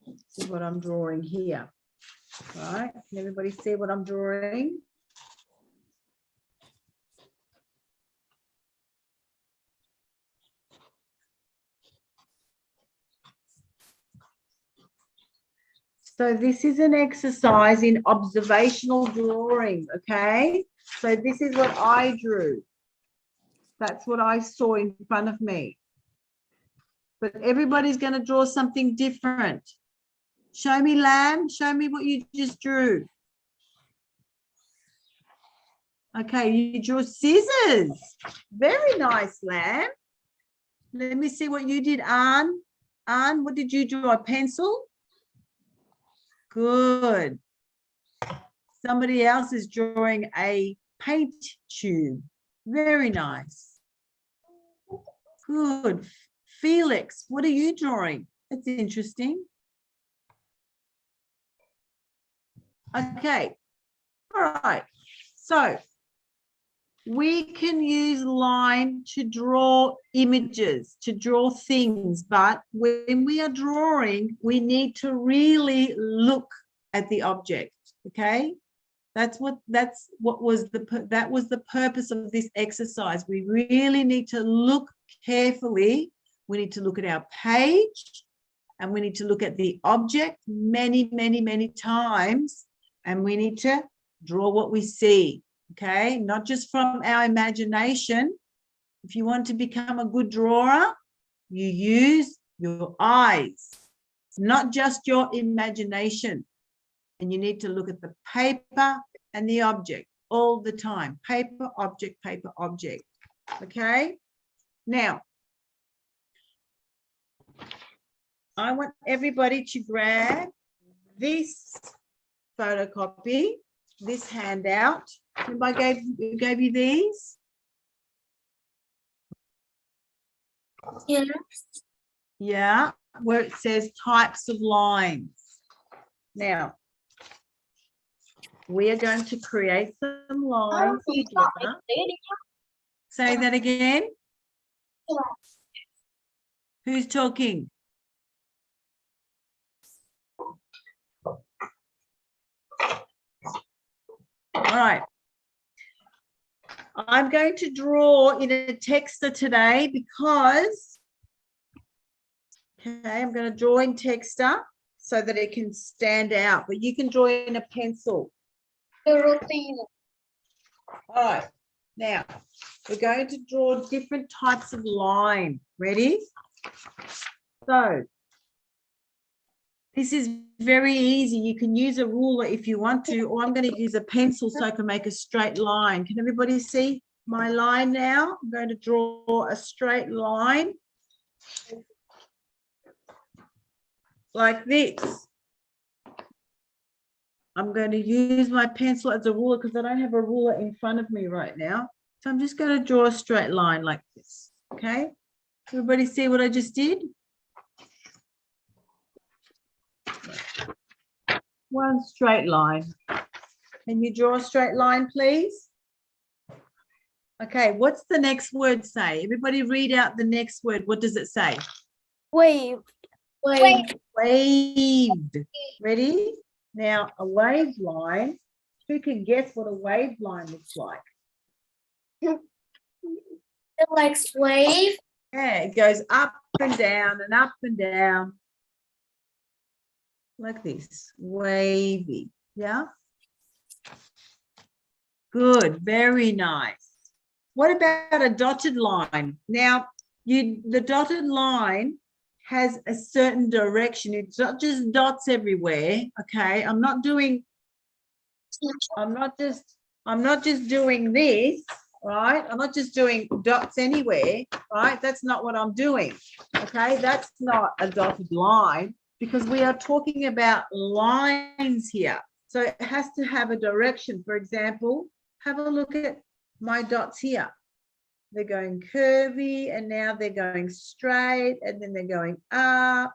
This is what I'm drawing here. All right. Can everybody see what I'm drawing? So this is an exercise in observational drawing, okay? So this is what I drew. That's what I saw in front of me. But everybody's going to draw something different. Show me, Lamb. Show me what you just drew. Okay, you drew scissors. Very nice, Lamb. Let me see what you did, Anne. Anne, what did you draw? A pencil? Good. Somebody else is drawing a paint tube. Very nice. Good. Felix, what are you drawing? That's interesting. Okay. All right. So we can use line to draw images, to draw things, but when we are drawing, we need to really look at the object, okay? That was the purpose of this exercise. We really need to look carefully. We need to look at our page, and we need to look at the object many, many, many times, and we need to draw what we see. Okay, not just from our imagination. If you want to become a good drawer, you use your eyes, not just your imagination. And you need to look at the paper and the object all the time. Paper, object, paper, object. Okay. Now, I want everybody to grab this photocopy, this handout. Everybody gave you these? Yes. Yeah, where it says types of lines. Now, we are going to create some lines together. Say that again. Who's talking? All right. I'm going to draw in a texter today because, okay, I'm going to draw in texter so that it can stand out, but you can draw in a pencil. All right. Now, we're going to draw different types of line. Ready? So, this is very easy. You can use a ruler if you want to, or I'm going to use a pencil so I can make a straight line. Can everybody see my line now? I'm going to draw a straight line like this. I'm going to use my pencil as a ruler because I don't have a ruler in front of me right now. So I'm just going to draw a straight line like this. Okay. Everybody see what I just did? One straight line. Can you draw a straight line, please? Okay, what's the next word say? Everybody read out the next word. What does it say? Wave. Waved. Ready? Now, a wave line. Who can guess what a wave line looks like? It likes wave. Yeah, it goes up and down and up and down. Like this. Wavy. Yeah? Good. Very nice. What about a dotted line? Now, the dotted line has a certain direction. It's not just dots everywhere. Okay. I'm not just doing this, right? I'm not just doing dots anywhere, right? That's not what I'm doing. Okay. That's not a dotted line because we are talking about lines here. So it has to have a direction. For example, have a look at my dots here. They're going curvy and now they're going straight and then they're going up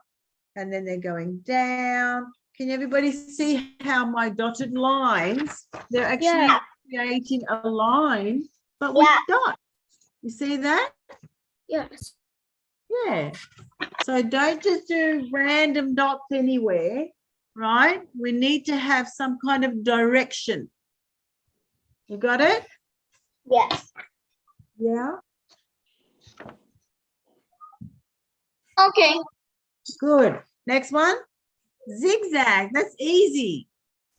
and then they're going down. Can everybody see how my dotted lines, they're actually creating a line, but with dots. You see that? Yes. Yeah. So don't just do random dots anywhere, right? We need to have some kind of direction. You got it? Yes. Yeah. Okay. Good. Next one. Zigzag. That's easy.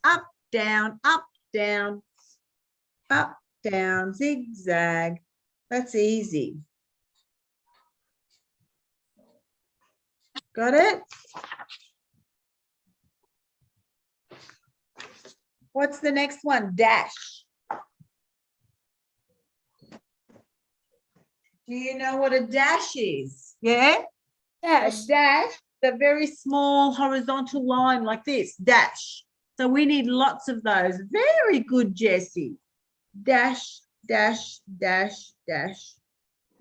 Up, down, up, down, up, down, zigzag. That's easy. Got it? What's the next one? Dash. Do you know what a dash is? Yeah? Yes. A dash, the very small horizontal line like this, dash. So we need lots of those. Very good, Jessie. Dash, dash, dash, dash.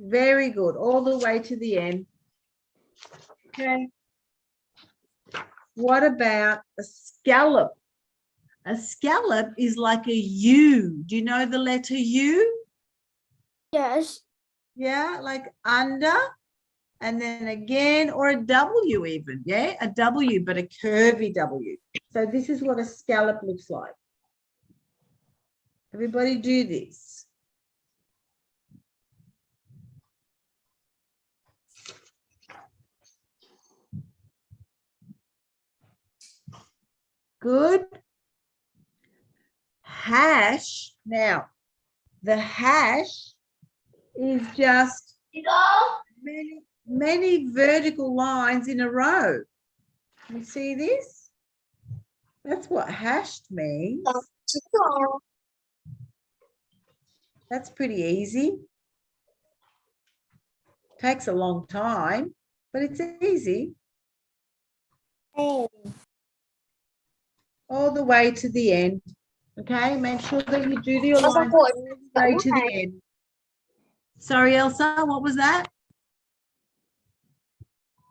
Very good, all the way to the end. Okay. What about a scallop? A scallop is like a U. Do you know the letter U? Yes. Yeah, like under and then again, or a W even. Yeah, a W, but a curvy W. So this is what a scallop looks like. Everybody do this. Good. Hash. Now, the hash is just many vertical lines in a row. You see this? That's what hashed means. That's pretty easy. Takes a long time, but it's easy. A. All the way to the end. Okay, make sure that you do your Có lines cuộn all the way to the end. Sorry, Elsa, what was that?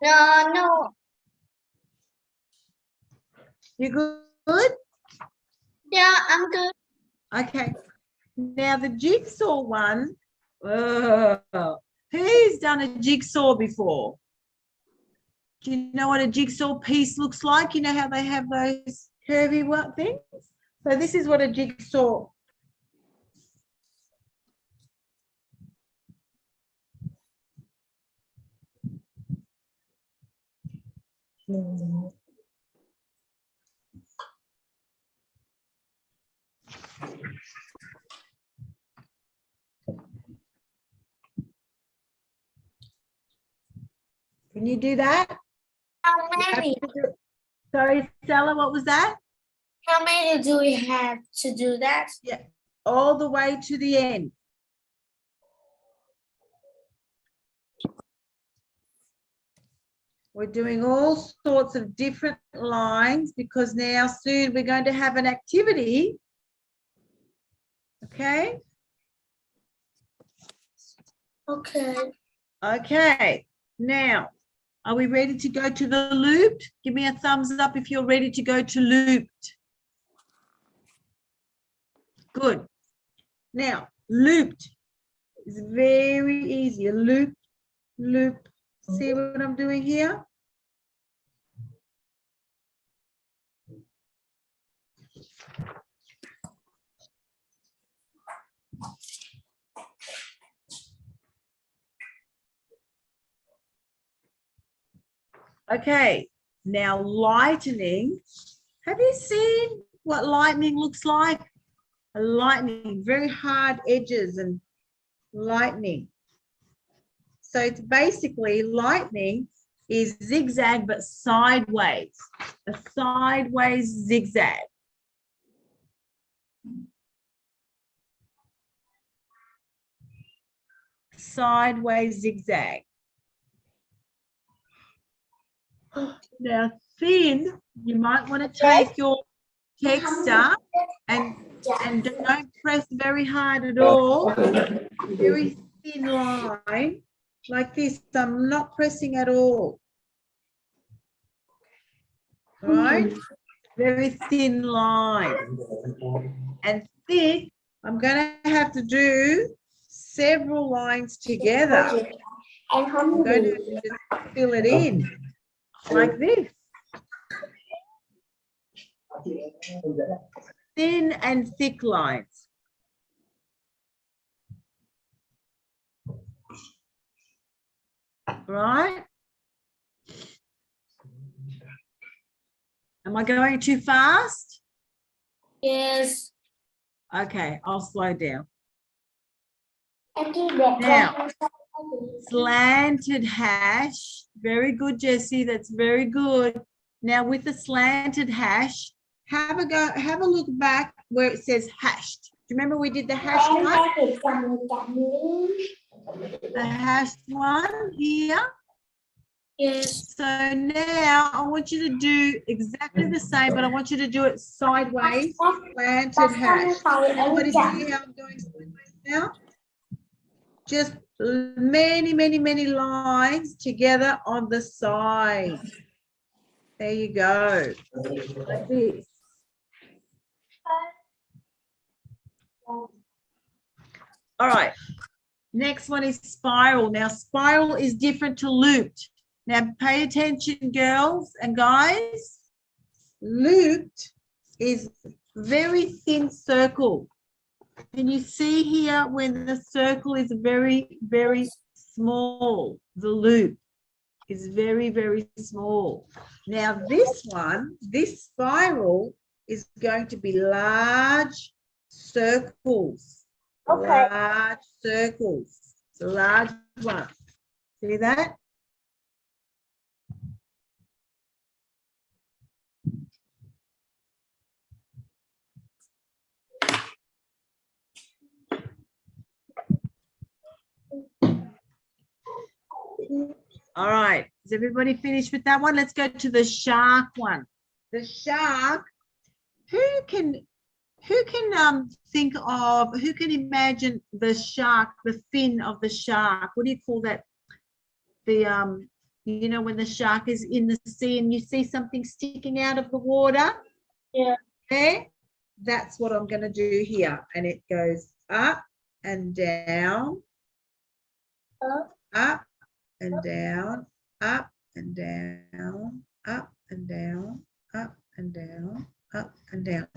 No, no. You good? Yeah, I'm good. Okay. Now the jigsaw one. Who's done a jigsaw before? Do you know what a jigsaw piece looks like? You know how they have those curvy work things? So this is what a jigsaw. Can you do that? How You have many? to do- Sorry, Stella, what was that? How many do we have to do that? Yeah, all the way to the end. We're doing all sorts of different lines because now soon we're going to have an activity. Okay. Okay. Okay. Now, are we ready to go to the looped? Give me a thumbs up if you're ready to go to looped. Good. Now, looped is very easy. A loop, loop. See what I'm doing here? Okay, now lightning. Have you seen what lightning looks like? A lightning, very hard edges and lightning. So it's basically lightning is zigzag but sideways, a sideways zigzag. Sideways zigzag. Now thin, you might want to take your texture and don't press very hard at all. Very thin line like this. I'm not pressing at all. Right? Very thin line. And thick, I'm going to have to do several lines together. I'm going to have to just fill it in like this. Thin and thick lines. Right? Am I going too fast? Yes. Okay, I'll slow down. Now. Now, slanted hash. Very good, Jessie. That's very good. Now with the slanted hash, have a look back where it says hashed. Do you remember we did the hash one? The hashed one here. Yes. So now I want you to do exactly the same, but I want you to do it sideways, slanted hash. Everybody see how I'm going sideways now? Just many, many, many lines together on the side. There you go, like this. All right, next one is spiral. Now, spiral is different to looped. Now, pay attention, girls and guys. Looped is very thin circle. Can you see here when the circle is very, very small? The loop is very, very small. Now this one, this spiral is going to be large circles. Okay. Large circles. It's a large one. See that? All right. Is everybody finished with that one? Let's go to the shark one. The shark. Who can think of, who can imagine the shark, the fin of the shark? What do you call that? The you know, when the shark is in the sea and you see something sticking out of the water? Yeah. Okay, that's what I'm going to do here. And it goes up and down, up and down, up and down, up and down, up and down, up and down.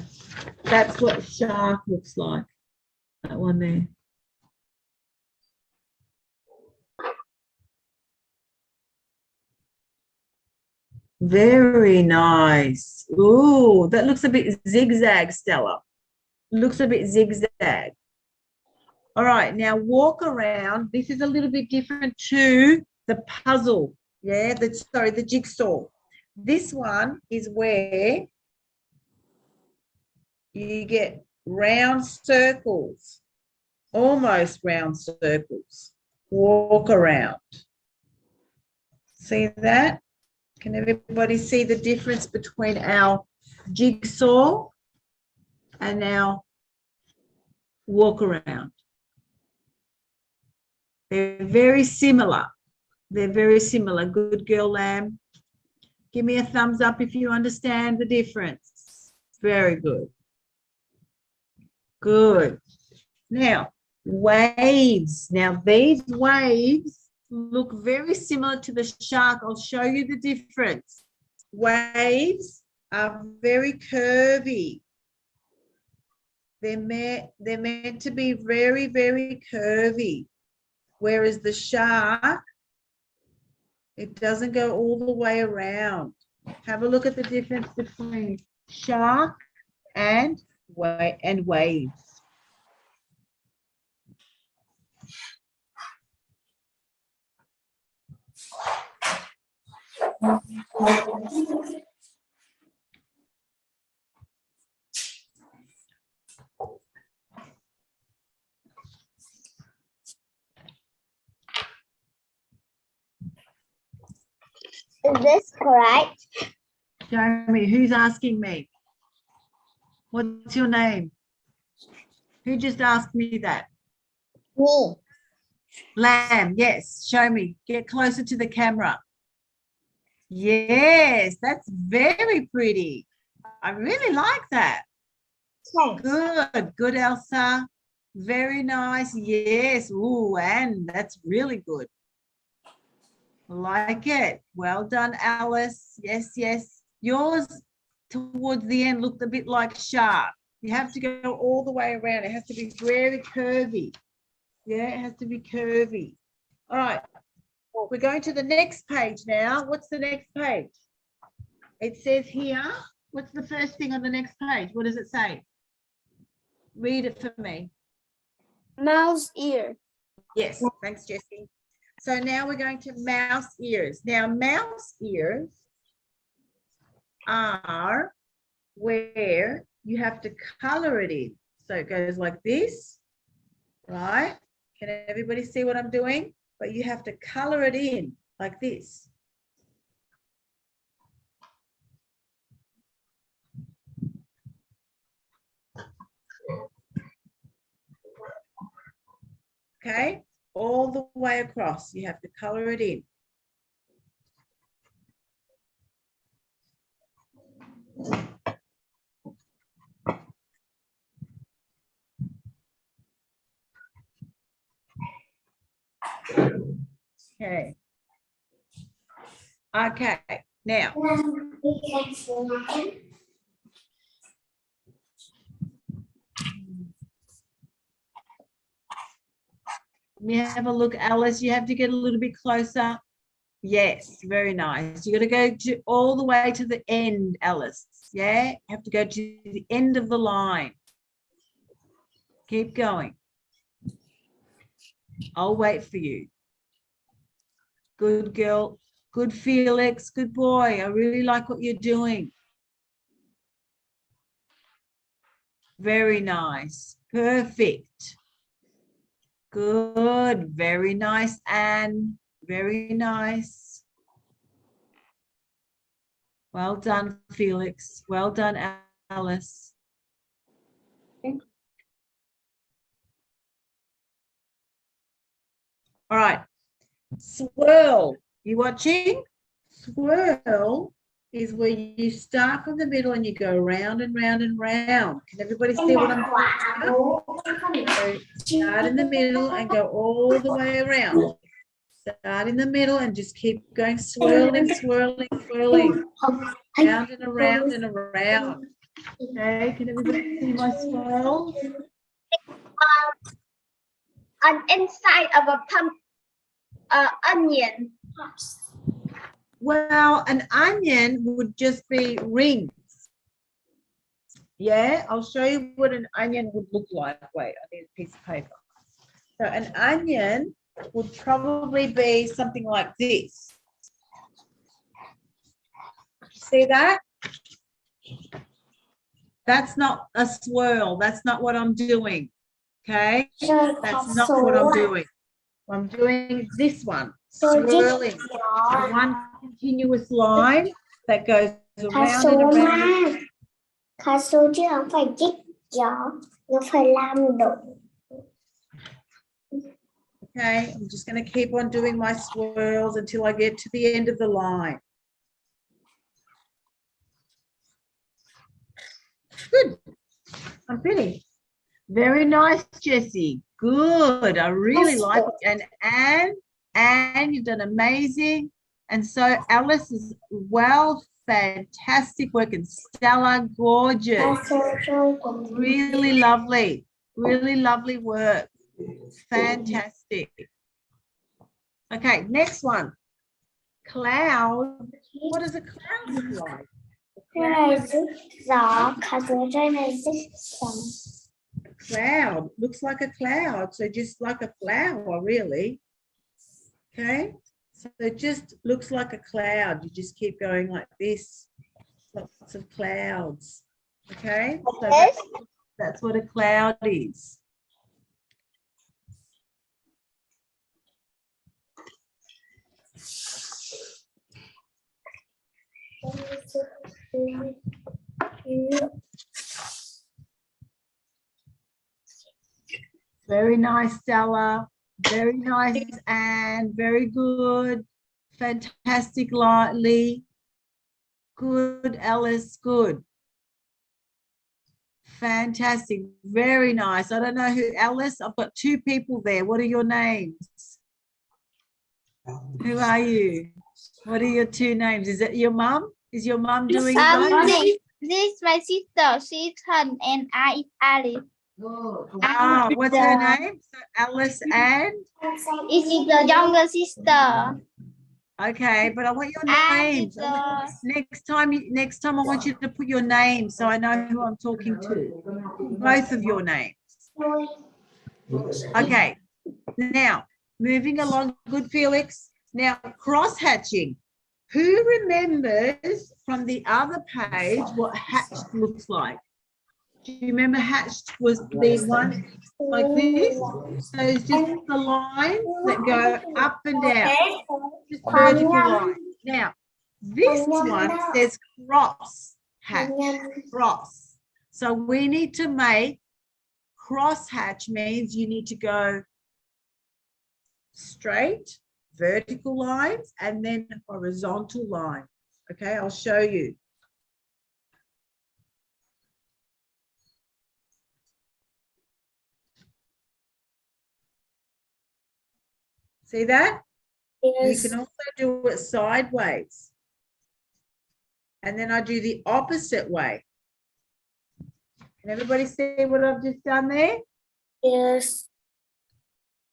That's what shark looks like. That one there. Very nice. Ooh, that looks a bit zigzag, Stella. Looks a bit zigzag. All right, now walk around. This is a little bit different to the puzzle. Yeah, the jigsaw. This one is where you get round circles, almost round circles. Walk around. See that? Can everybody see the difference between our jigsaw and our walk around? They're very similar. They're very similar. Good girl, Lamb. Give me a thumbs up if you understand the difference. Very good. Good. Now, waves. Now, these waves look very similar to the shark. I'll show you the difference. Waves are very curvy. They're meant to be very, very curvy. Whereas the shark, it doesn't go all the way around. Have a look at the difference between shark and waves. Is this correct? Jeremy, who's asking me? What's your name? Who just asked me that? Me. Lamb, yes, show me. Get closer to the camera. Yes, that's very pretty. I really like that. Thanks. Good, good, Elsa. Very nice. Yes. Ooh, and that's really good. Like it. Well done, Alice. Yes, yes. Yours towards the end looked a bit like shark. You have to go all the way around. It has to be very curvy. Yeah, it has to be curvy. All right. We're going to the next page now. What's the next page? It says here, what's the first thing on the next page? What does it say? Read it for me. Mouse ear. Yes, thanks, Jessie. So now we're going to mouse ears. Now, mouse ears are where you have to color it in. So it goes like this, right? Can everybody see what I'm doing? But you have to color it in like this. Okay, all the way across, you have to color it in. Okay. Okay, now. Let me have a look, Alice. You have to get a little bit closer. Yes, very nice. You got to go to all the way to the end, Alice. Yeah, you have to go to the end of the line. Keep going. I'll wait for you. Good girl. Good, Felix. Good boy. I really like what you're doing. Very nice. Perfect. Good. Very nice, Anne. Very nice. Well done, Felix. Well done, Alice. All right. Swirl. You watching? Swirl is where you start from the middle and you go round and round and round. Can everybody see what I'm doing? So start in the middle and go all the way around. Start in the middle and just keep going swirling, swirling, swirling. Round and around and around. Okay, can everybody see my swirl? On inside of a onion. Well, an onion would just be rings. Yeah, I'll show you what an onion would look like. Wait, I need a piece of paper. So an onion would probably be something like this. See that? That's not a swirl. That's not what I'm doing. Okay? That's not what I'm doing. I'm doing this one, swirling. One continuous line that goes around and around. Số chứ không phải chích gió, nó phải làm đụng. Okay, I'm just going to keep on doing my swirls until I get to the end of the line. Good. I'm finished. Very nice, Jessie. Good. I really like it. And Anne, you've done amazing. And so Alice is well, fantastic work. And Stella, gorgeous. Really lovely. Really lovely work. Fantastic. Okay, next one. Cloud. What does a cloud look like? Cloud looks like a cloud, so just like a flower, really. Okay, so it just looks like a cloud. You just keep going like this, lots of clouds. Okay, so that's what a cloud is. Very nice, Stella. Very nice, Anne. Very good. Fantastic, Lee. Good, Alice. Good. Fantastic. Very nice. I don't know who, Alice. I've got two people there. What are your names? Who are you? What are your two names? Is it your mum? Is your mum doing that? This is my sister. She's Hun and I is Alice. Ah, what's her name? So Alice and? This is the younger sister. Okay, but I want your names. Next time I want you to put your name so I know who I'm talking to. Both of your names. Okay, now moving along. Good, Felix. Now cross-hatching. Who remembers from the other page what hatched looks like? Do you remember hatched was the one like this? So it's just the lines that go up and down, just vertical lines. Now, this one says cross hatch, cross. So we need to make cross hatch means you need to go straight, vertical lines, and then horizontal lines. Okay, I'll show you. See that? Yes. You can also do it sideways. And then I do the opposite way. Can everybody see what I've just done there? Yes.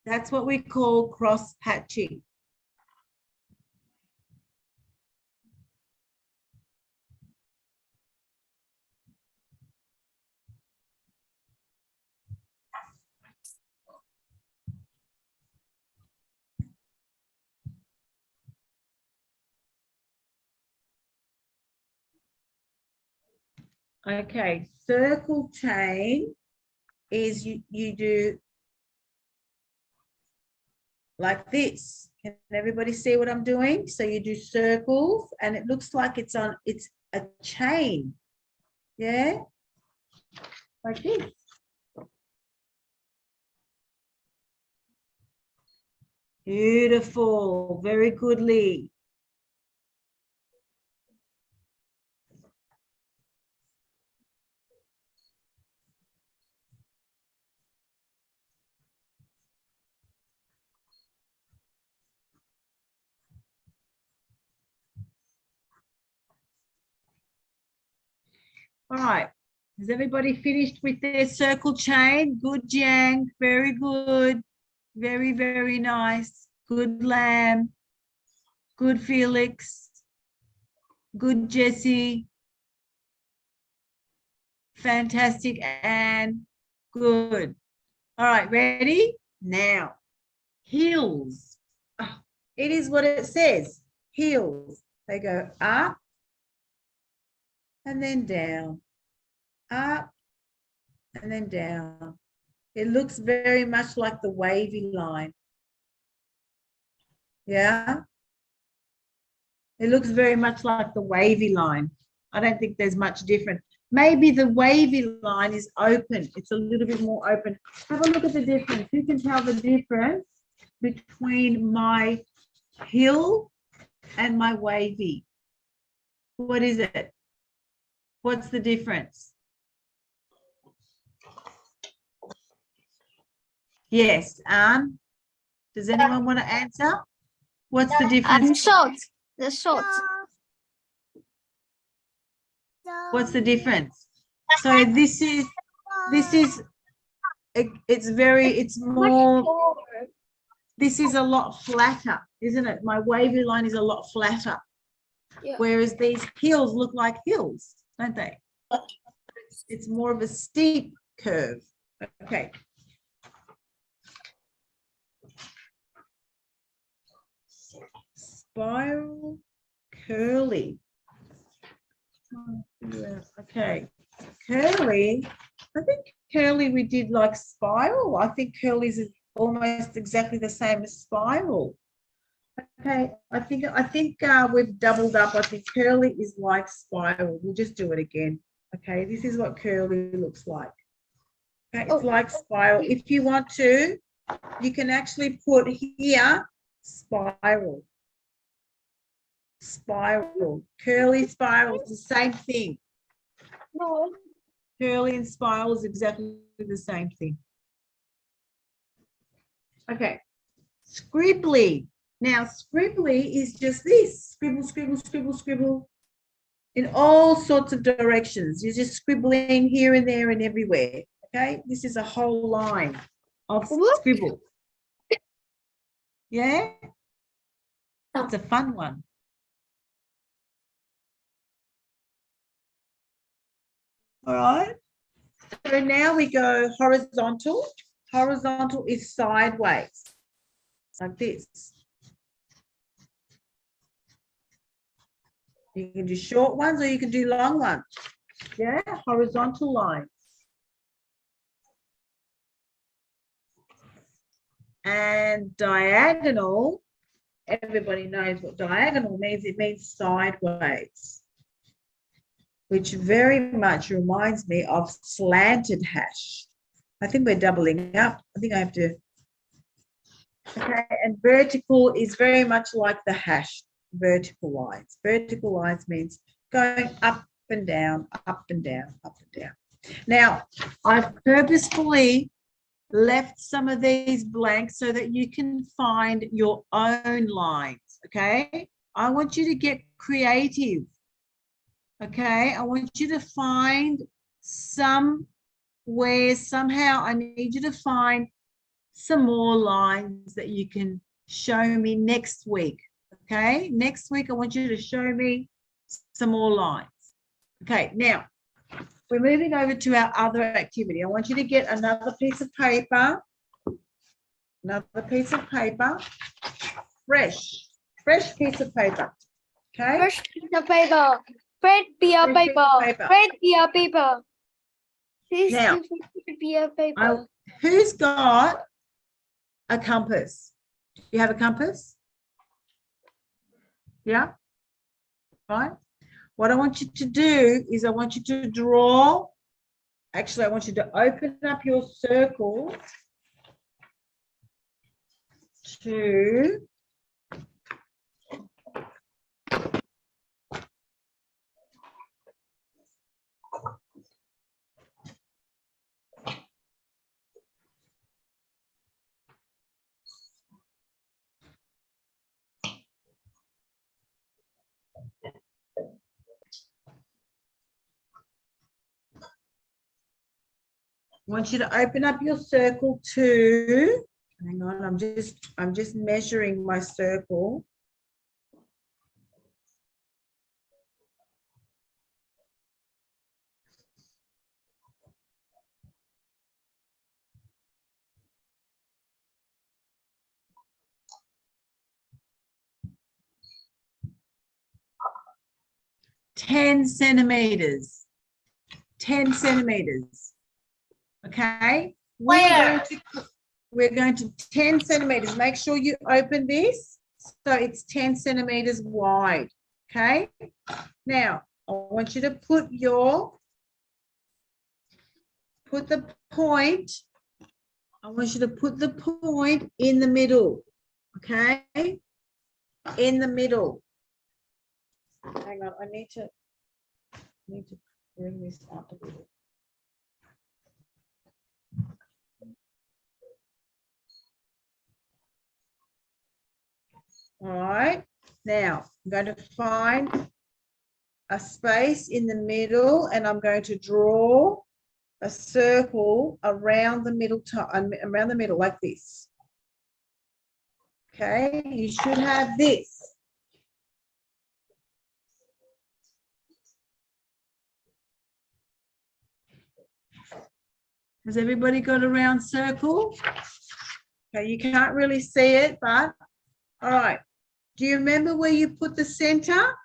That's what we call cross hatching. Okay, circle chain is you do like this, Can everybody see what I'm doing? So you do circles and it looks like it's a chain. Yeah, like this. Beautiful, very good, Lee. All right, has everybody finished with their circle chain? Good, Jiang, very good. Very, very nice. Good, Lamb. Good, Felix. Good, Jesse. Fantastic, Anne. Good. All right, ready? Now, heels. Oh, it is what it says, heels. They go up and then down, up and then down. It looks very much like the wavy line. Yeah? It looks very much like the wavy line. I don't think there's much different. Maybe the wavy line is open. It's a little bit more open. Have a look at the difference. Who can tell the difference between my hill and my wavy? What is it? What's the difference? Yes, does anyone want to answer? What's the difference? Short. The short. What's the difference? So it's more, this is a lot flatter, isn't it? My wavy line is a lot flatter. Yeah. Whereas these hills look like hills, don't they? It's more of a steep curve. Okay. Spiral, curly. Okay. Curly, I think curly we did like spiral. I think curly is almost exactly the same as spiral. Okay, I think we've doubled up. I think curly is like spiral. We'll just do it again. Okay, this is what curly looks like. Okay, it's like spiral. If you want to, you can actually put here spiral. Spiral. Curly, spiral, it's the same thing. No. Curly and spiral is exactly the same thing. Okay, scribbly. Now, scribbly is just this. Scribble, scribble, scribble, scribble in all sorts of directions. You're just scribbling here and there and everywhere. Okay, this is a whole line of scribble. Yeah, it's a fun one. All right, so now we go horizontal. Horizontal is sideways, like this. You can do short ones or you can do long ones. Yeah, horizontal lines. And diagonal, everybody knows what diagonal means. It means sideways, which very much reminds me of slanted hash. I think we're doubling up. I think I have to. Okay, and vertical is very much like the hash, vertical lines. Vertical lines means going up and down, up and down, up and down. Now, I've purposefully left some of these blank so that you can find your own lines, okay? I want you to get creative, okay? I want you to find somewhere, somehow, I need you to find some more lines that you can show me next week, okay? Next week, I want you to show me some more lines. Okay, now, we're moving over to our other activity. I want you to get another piece of paper, fresh piece of paper, okay? Fresh piece of paper. Fresh piece of paper. Fresh piece of paper. Now, Piece of paper. who's got a compass? Do you have a compass? Yeah, right. What I want you to do is I want you to draw. Actually, I want you to open up your circle to I want you to open up your circle to, hang on, I'm just measuring my circle. Ten centimeters. 10 centimeters. Okay. We're going to 10 centimeters. Make sure you open this so it's 10 centimeters wide. Okay. Now I want you to put the point. I want you to put the point in the middle. Okay. In the middle. Hang on. I need to bring this up a little. All right, now I'm going to find a space in the middle and I'm going to draw a circle around the middle like this. Okay, you should have this. Has everybody got a round circle? Okay, you can't really see it, but all right. Do you remember where you put the center?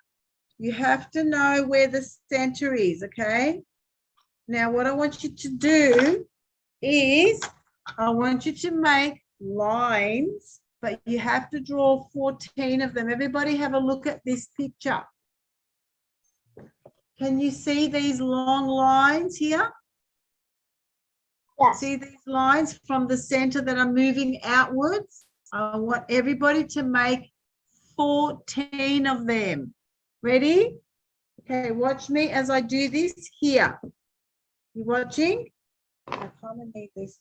You have to know where the center is, okay? Now, what I want you to do is I want you to make lines, but you have to draw 14 of them. Everybody have a look at this picture. Can you see these long lines here? Yes. See these lines from the center that are moving outwards? I want everybody to make 14 of them. Ready? Okay, watch me as I do this here. You watching? I kind of need this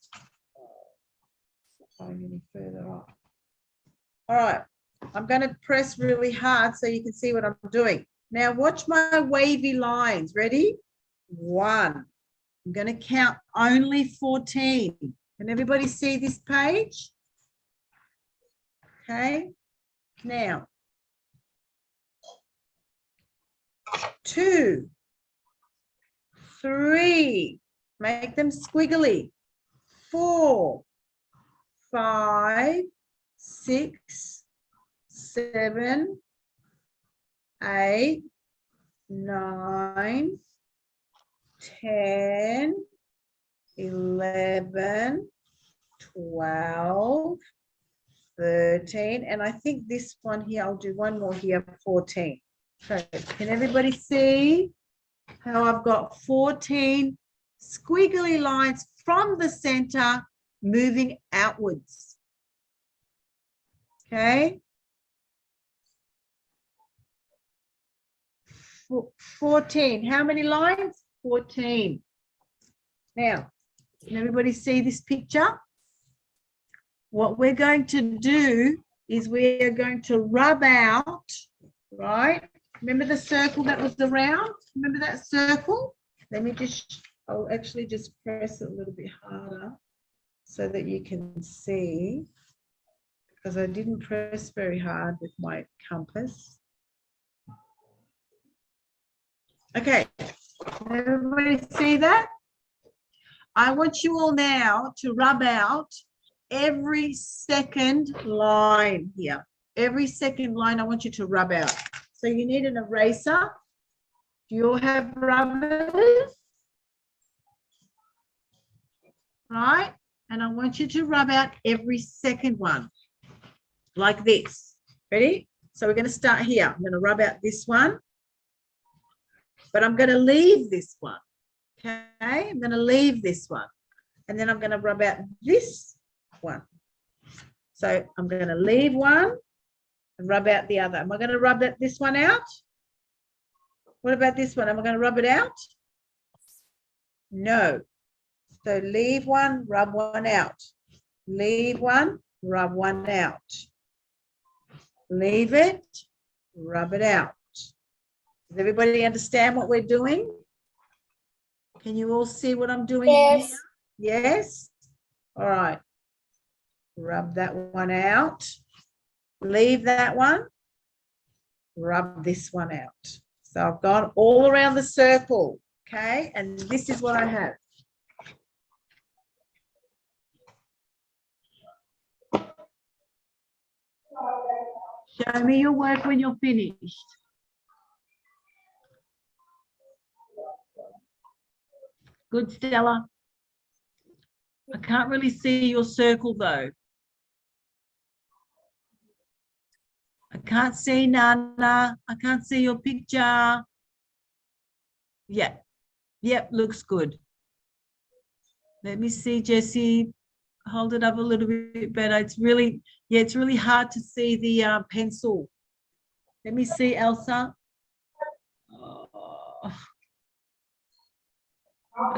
going any further up. All right, I'm going to press really hard so you can see what I'm doing. Now watch my wavy lines. Ready? 1. I'm going to count only 14. Can everybody see this page? Okay. Now, 2, 3, make them squiggly. 4, 5, 6, 7, 8, 9, 10, 11, 12, 13, and I think this one here, I'll do one more here, 14. So can everybody see how I've got 14 squiggly lines from the center moving outwards? Okay. 14. How many lines? 14. Now, can everybody see this picture? What we're going to do is we are going to rub out, right? Remember the circle that was around? Remember that circle? Let me just, I'll actually just press it a little bit harder so that you can see, because I didn't press very hard with my compass. Okay, everybody see that? I want you all now to rub out every second line here. Every second line I want you to rub out. So you need an eraser. Do you all have rubbers? Right? And I want you to rub out every second one like this. Ready? So we're going to start here. I'm going to rub out this one, but I'm going to leave this one. Okay, I'm going to leave this one, and then I'm going to rub out this one. So I'm going to leave one and rub out the other. Am I going to rub this one out? What about this one? Am I going to rub it out? No. So leave one, rub one out. Leave one, rub one out. Leave it, rub it out. Does everybody understand what we're doing? Can you all see what I'm doing? Yes. Here? Yes? All right. Rub that one out. Leave that one. Rub this one out. So I've gone all around the circle, okay? And this is what I have. Show me your work when you're finished. Good, Stella. I can't really see your circle though. I can't see Nana. I can't see your picture. Yeah. Yep, looks good. Let me see, Jessie. Hold it up a little bit better. It's really, yeah, it's really hard to see the pencil. Let me see, Elsa. Oh.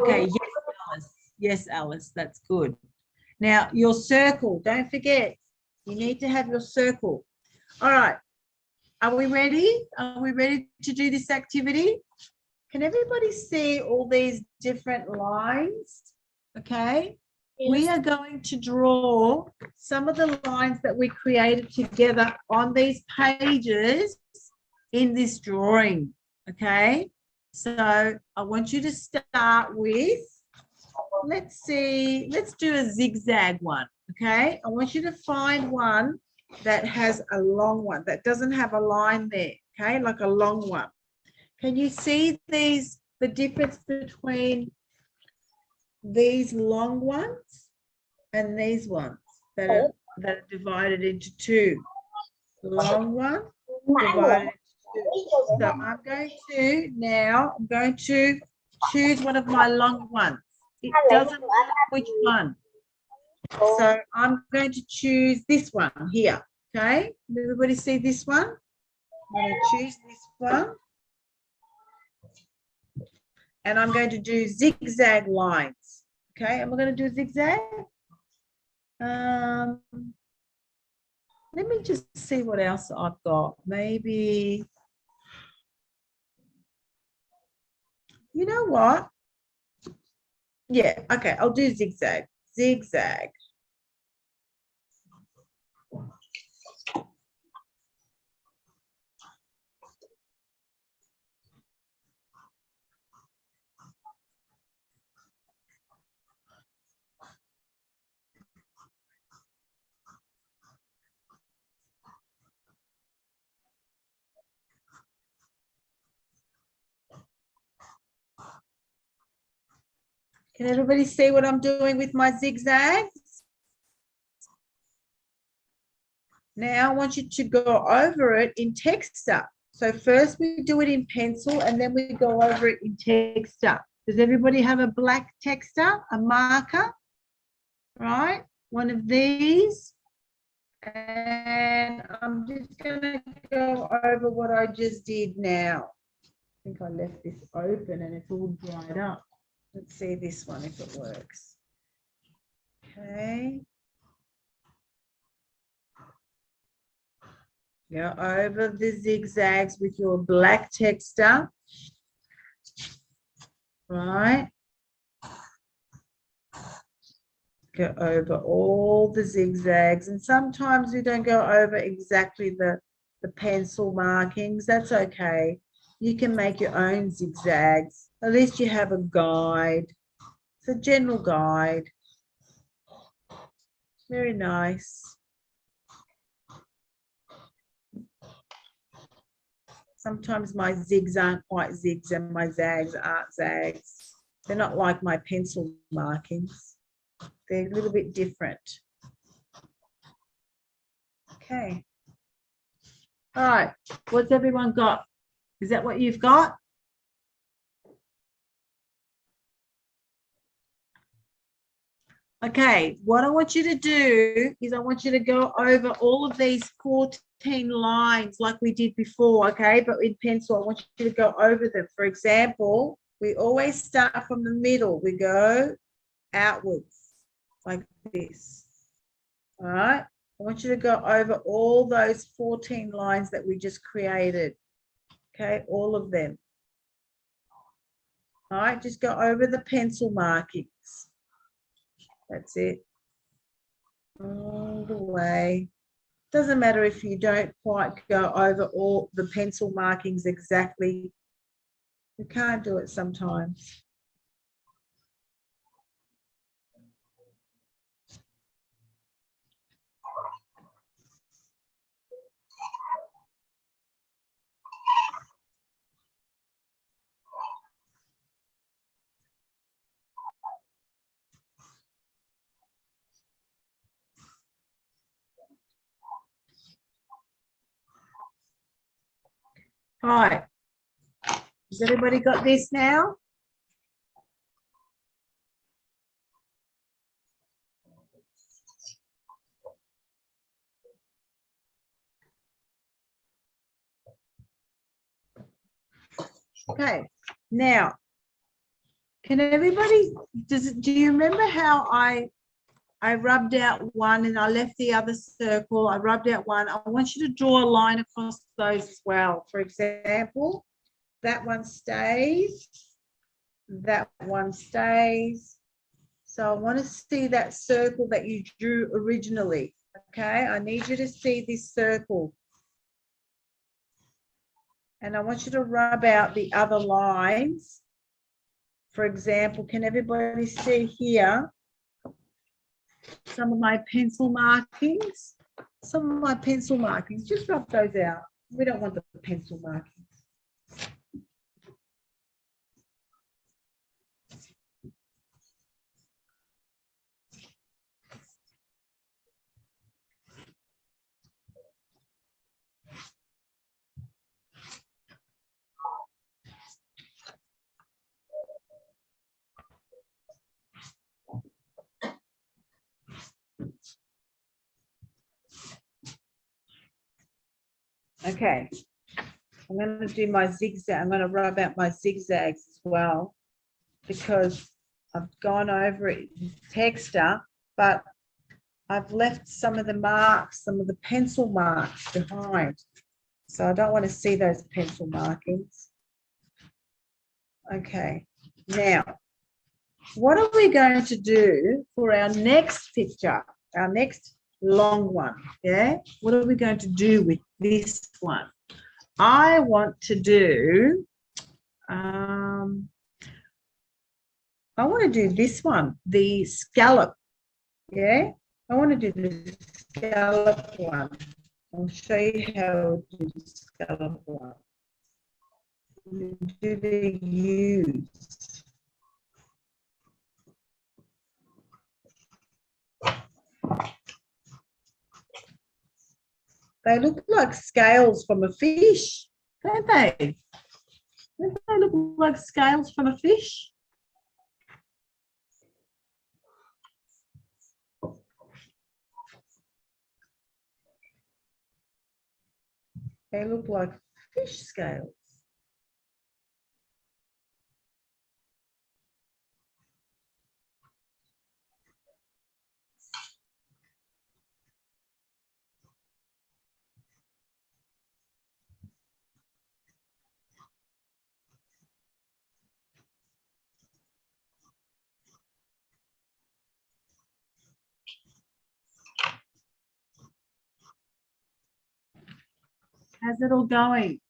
Okay, yes, Alice. Yes, Alice, that's good. Now, your circle, don't forget, you need to have your circle. All right, are we ready? Are we ready to do this activity? Can everybody see all these different lines? Okay, we are going to draw some of the lines that we created together on these pages in this drawing, okay? So I want you to start with, let's see, let's do a zigzag one, okay? I want you to find one that has a long one, that doesn't have a line there, okay? Like a long one. Can you see these, the difference between these long ones and these ones that are divided into two? Long one divided into two. So I'm going to choose one of my long ones. It doesn't matter which one. So I'm going to choose this one here. Okay, everybody see this one? I'm going to choose this one. And I'm going to do zigzag lines. Okay, am I going to do zigzag? Let me just see what else I've got. Maybe, you know what? Yeah, okay, I'll do zigzag. Zigzag. Can everybody see what I'm doing with my zigzags? Now I want you to go over it in texter. So first we do it in pencil and then we go over it in texter. Does everybody have a black texter, a marker? Right, one of these. And I'm just going to go over what I just did now. I think I left this open and it's all dried up. Let's see this one if it works. Okay. Go over the zigzags with your black texter. Right. Go over all the zigzags, and sometimes we don't go over exactly the pencil markings. That's okay. You can make your own zigzags. At least you have a guide. It's a general guide. Very nice. Sometimes my zigs aren't quite zigs and my zags aren't zags. They're not like my pencil markings. They're a little bit different. Okay. All right, what's everyone got? Is that what you've got? Okay, what I want you to do is I want you to go over all of these 14 lines like we did before, okay? But in pencil, I want you to go over them. For example, we always start from the middle. We go outwards like this, all right? I want you to go over all those 14 lines that we just created, okay? All of them. All right, just go over the pencil markings. That's it. All the way. Doesn't matter if you don't quite go over all the pencil markings exactly. You can't do it sometimes. All right. Has everybody got this now? Okay. Now, can everybody, do you remember how I rubbed out one and I left the other circle? I rubbed out one. I want you to draw a line across those as well. For example, that one stays, that one stays. So I want to see that circle that you drew originally. Okay, I need you to see this circle. And I want you to rub out the other lines. For example, can everybody see here some of my pencil markings? Some of my pencil markings, just rub those out. We don't want the pencil markings. Okay, I'm going to do my zigzag. I'm going to rub out my zigzags as well because I've gone over it with texture, but I've left some of the marks, some of the pencil marks behind. So I don't want to see those pencil markings. Okay, now, what are we going to do for our next picture, our next long one? Yeah, what are we going to do with this one? I want to do, I want to do this one, the scallop. Yeah, I want to do the scallop one. I'll show you how to do the scallop one. Do the U's. They look like scales from a fish, don't they? Don't they look like scales from a fish? They look like fish scales. How's it all going?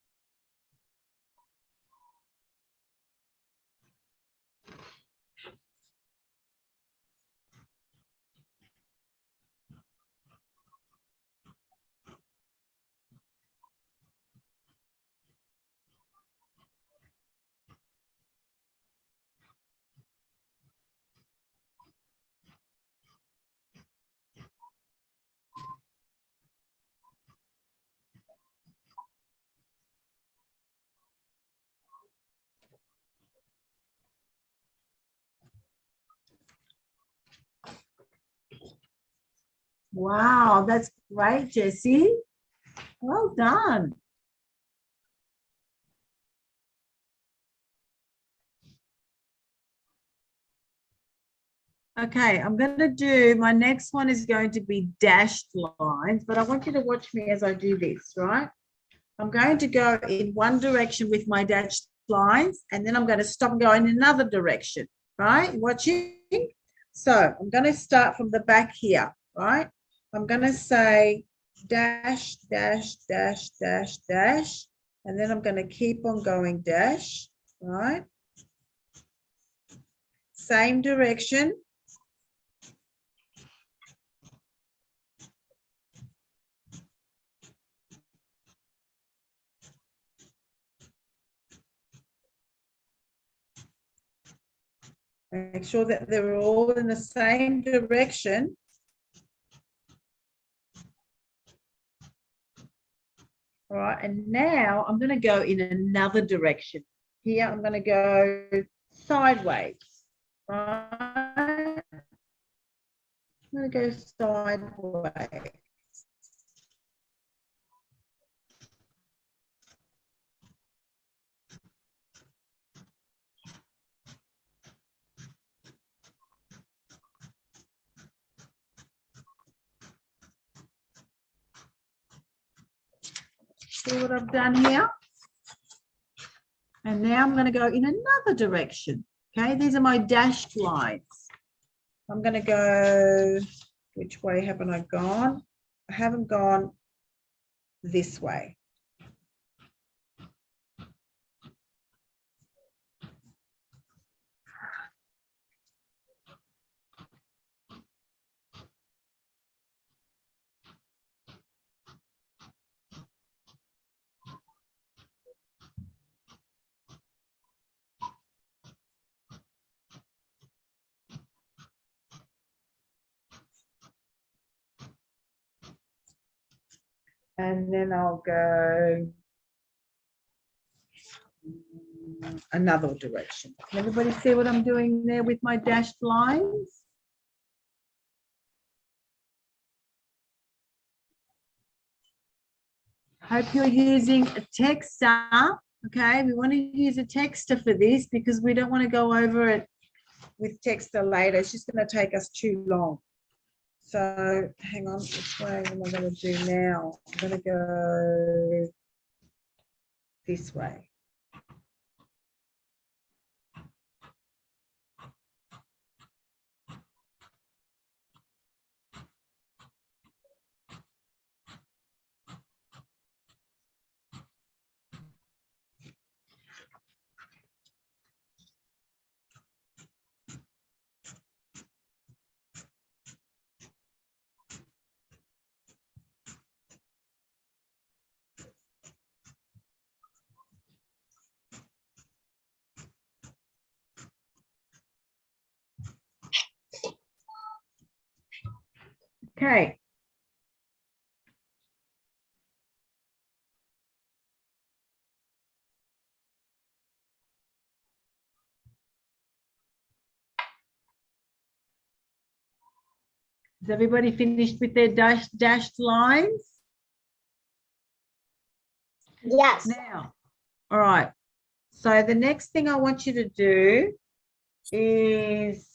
Wow, that's great, Jessie. Well done. Okay, I'm going to do, my next one is going to be dashed lines, but I want you to watch me as I do this, right? I'm going to go in one direction with my dashed lines, and then I'm going to stop and go in another direction, right? Watching? So I'm going to start from the back here, right? I'm going to say dash, dash, dash, dash, dash, and then I'm going to keep on going dash, right? Same direction. Make sure that they're all in the same direction. All right, and now I'm going to go in another direction. Here I'm going to go sideways. Right? I'm going to go sideways. See what I've done here? And now I'm going to go in another direction. Okay, these are my dashed lines. I'm going to go, which way haven't I gone? I haven't gone this way. And then I'll go another direction. Can everybody see what I'm doing there with my dashed lines? Hope you're using a texter. Okay, we want to use a texter for this because we don't want to go over it with texter later. It's just going to take us too long. So hang on, which way am I going to do now? I'm going to go this way. Okay. Has everybody finished with their dashed lines? Yes. Now, all right. So the next thing I want you to do is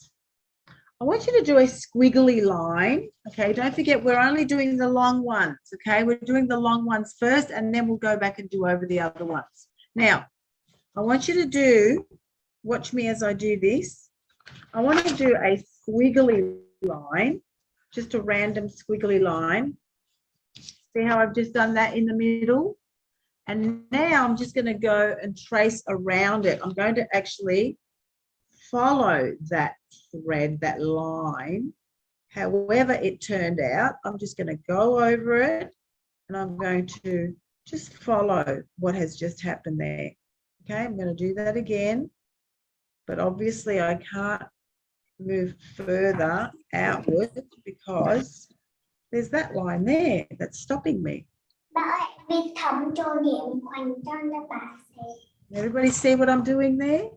I want you to do a squiggly line. Okay, don't forget we're only doing the long ones. Okay, we're doing the long ones first and then we'll go back and do over the other ones. Now, I want you to do, watch me as I do this. I want to do a squiggly line, just a random squiggly line. See how I've just done that in the middle? And now I'm just going to go and trace around it. I'm going to actually follow that thread, that line, however it turned out. I'm just going to go over it and I'm going to just follow what has just happened there. Okay, I'm going to do that again, but obviously I can't move further outward because there's that line there that's stopping me. Everybody see what I'm doing there?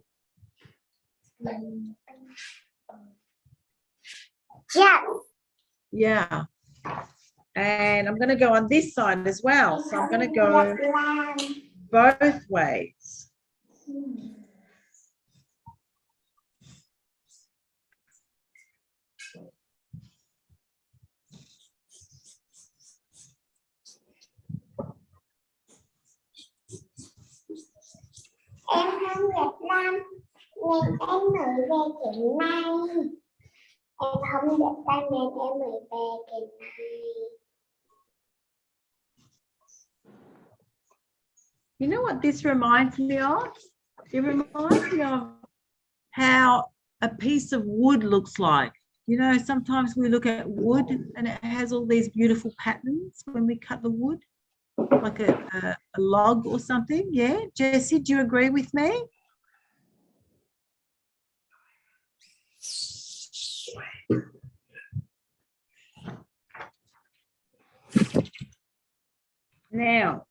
Yes. Yeah. And I'm going to go on this side as well. So I'm going to go both ways. Em không Việt Nam nên em mới về tỉnh này. Em không Việt Nam nên em mới về tỉnh này. You know what this reminds me of? It reminds me of how a piece of wood looks like. You know, sometimes we look at wood and it has all these beautiful patterns when we cut the wood, like a log or something. Yeah, Jessie, do you agree with me? Now,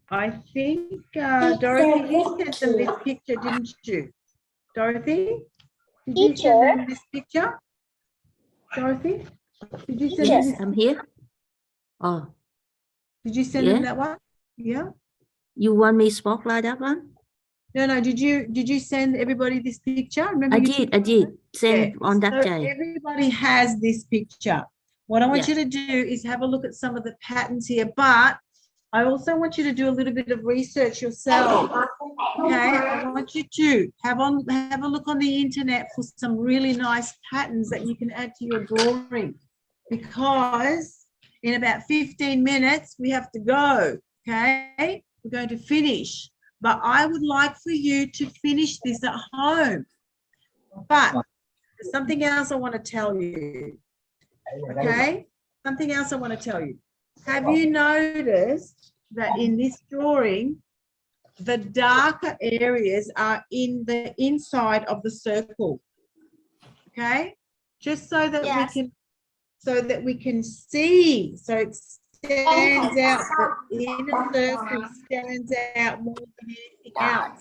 I think, Dorothy, you sent them this picture, didn't you? Dorothy, did you send them this picture? Dorothy, did you send them Yes, this? I'm here. Oh, Did you send them that one? Yeah. you want me spotlight that one? No. Did you send everybody this picture? Remember, I did send on that so day. everybody has this picture. What I want you to do is have a look at some of the patterns here, but I also want you to do a little bit of research yourself. Okay, I want you to have a look on the internet for some really nice patterns that you can add to your drawing, because in about 15 minutes we have to go. Okay, we're going to finish, but I would like for you to finish this at home. But there's something else I want to tell you. Okay, something else I want to tell you. Have you noticed that in this drawing, the darker areas are in the inside of the circle? Okay, just so that we can see. So it stands out. The inner circle stands out more than anything else.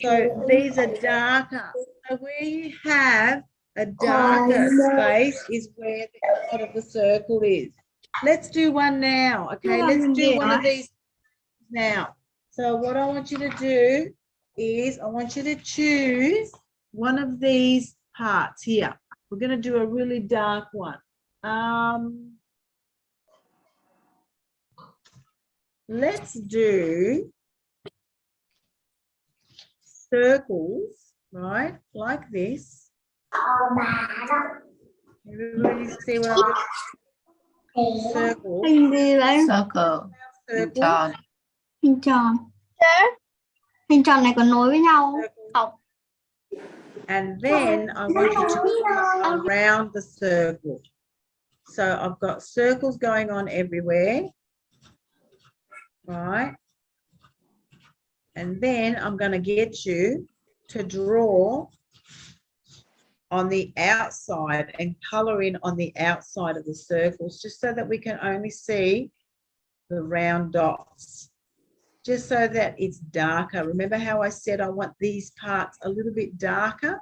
So these are darker. So where you have a darker space is where the outside of the circle is. Let's do one now. Okay, let's do one of these now. So what I want you to do is I want you to choose one of these parts here. We're going to do a really dark one. Let's do circles, right? Like this. Everybody see what I'm doing? Circle. Circle. Circle. Hình tròn. Hình tròn này có nối với nhau không? And then I want you to come around the circle. So I've got circles going on everywhere, right? And then I'm going to get you to draw on the outside and color in on the outside of the circles, just so that we can only see the round dots, just so that it's darker. Remember how I said I want these parts a little bit darker?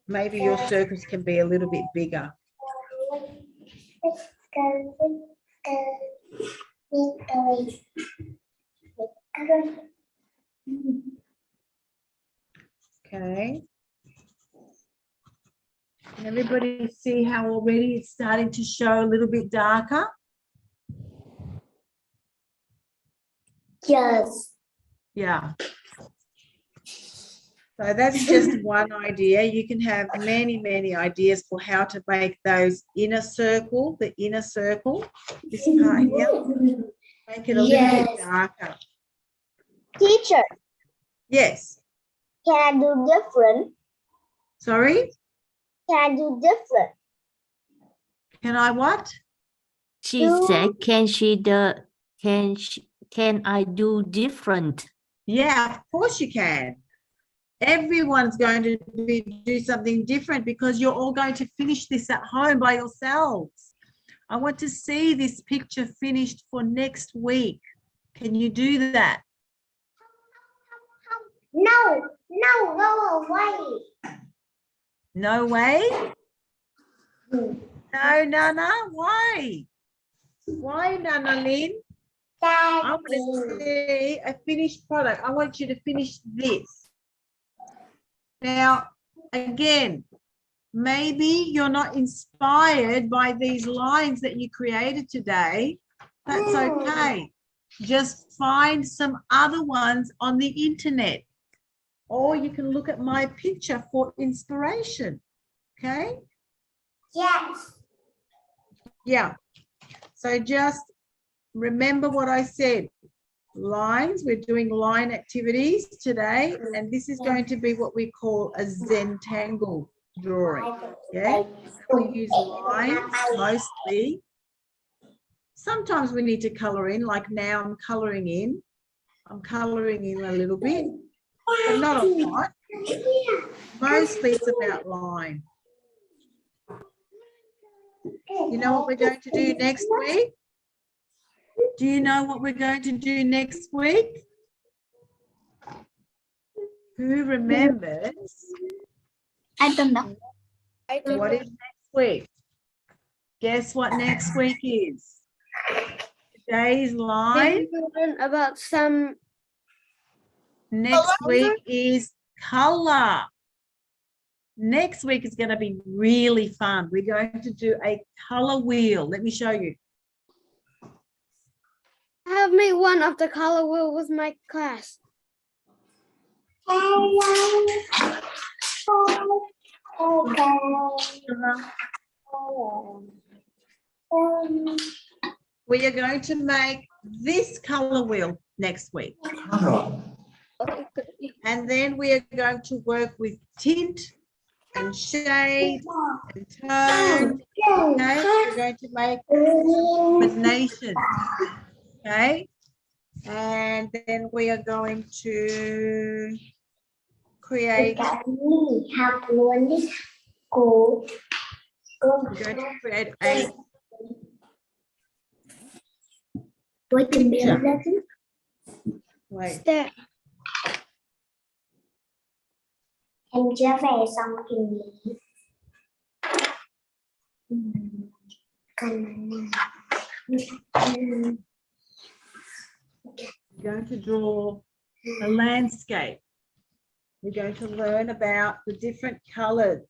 Maybe your circles can be a little bit bigger. Okay. Can everybody see how already it's starting to show a little bit darker? Yes. Yeah. So that's just one idea. You can have many, many ideas for how to make those inner circle, the inner circle, this part here, make it a little bit darker. Teacher, Yes. can I do different? Sorry? Can I do different? Can I what? She said, can I do different? Yeah, of course you can. Everyone's going to do something different, because you're all going to finish this at home by yourselves. I want to see this picture finished for next week. Can you do that? No, no, go away. No way? No, Nana, why? Why, Nana Lynn? I want to see a finished product. I want you to finish this. Now, again, maybe you're not inspired by these lines that you created today. That's okay. Just find some other ones on the internet, or you can look at my picture for inspiration. Okay? Yes. Yeah. So just remember what I said. Lines, we're doing line activities today, and this is going to be what we call a Zentangle drawing. Yeah, we use lines mostly. Sometimes we need to color in, like now I'm coloring in. I'm coloring in a little bit, but not a lot. Mostly it's about line. You know what we're going to do next week? Do you know what we're going to do next week? Who remembers? I don't know. What is next week? Guess what next week is? Today's line. About some Next week is color. Next week is going to be really fun. We're going to do a color wheel. Let me show you. I have made one of the color wheel with my class. We are going to make this color wheel next week. And then we are going to work with tint and shade and tone. Okay, we're going to make combinations. Okay, and then we are going to create. We're going to create a picture. Wait. There. Em chưa về xong kỳ nghỉ. We're going to draw a landscape. We're going to learn about the different colors,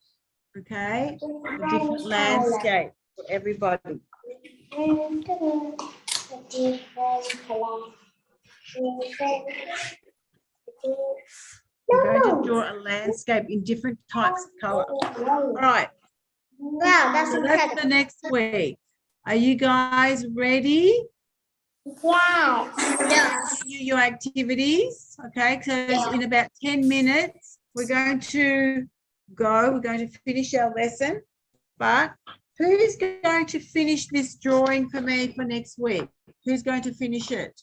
okay? The different landscape for everybody. We're going to draw a landscape in different types of color. All right. Wow, that's So incredible. that's the next week. Are you guys ready? Yes. Your activities, okay? So in about 10 minutes, we're going to go. We're going to finish our lesson. But who's going to finish this drawing for me for next week? Who's going to finish it?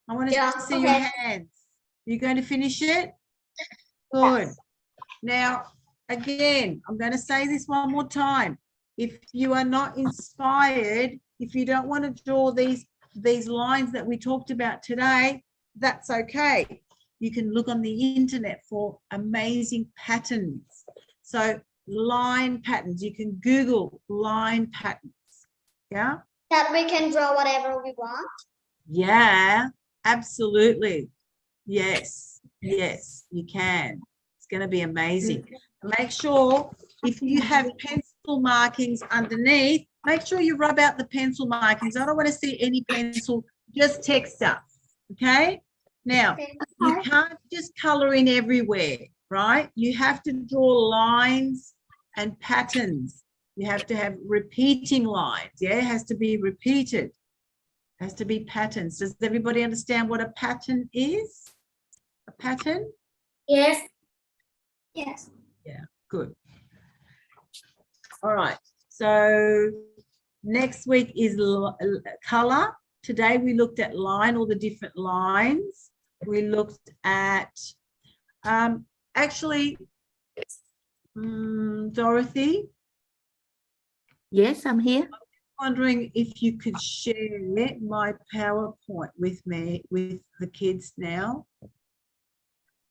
I want to see your hands. You're going to finish it? Good. Now, again, I'm going to say this one more time. If you are not inspired, if you don't want to draw these lines that we talked about today, that's okay. You can look on the internet for amazing patterns. So line patterns, you can Google line patterns. Yeah? That we can draw whatever we want. Yeah, absolutely. Yes, yes, you can. It's going to be amazing. Make sure if you have pencil markings underneath, make sure you rub out the pencil markings. I don't want to see any pencil, just text stuff. Okay? Now, you can't just color in everywhere, right? You have to draw lines and patterns. You have to have repeating lines. Yeah, it has to be repeated. It has to be patterns. Does everybody understand what a pattern is? A pattern? Yes. Yes. Yeah, good. All right. So next week is color. Today we looked at line, all the different lines. We looked at, actually, Dorothy. Yes, I'm here. Wondering if you could share my PowerPoint with me, with the kids now.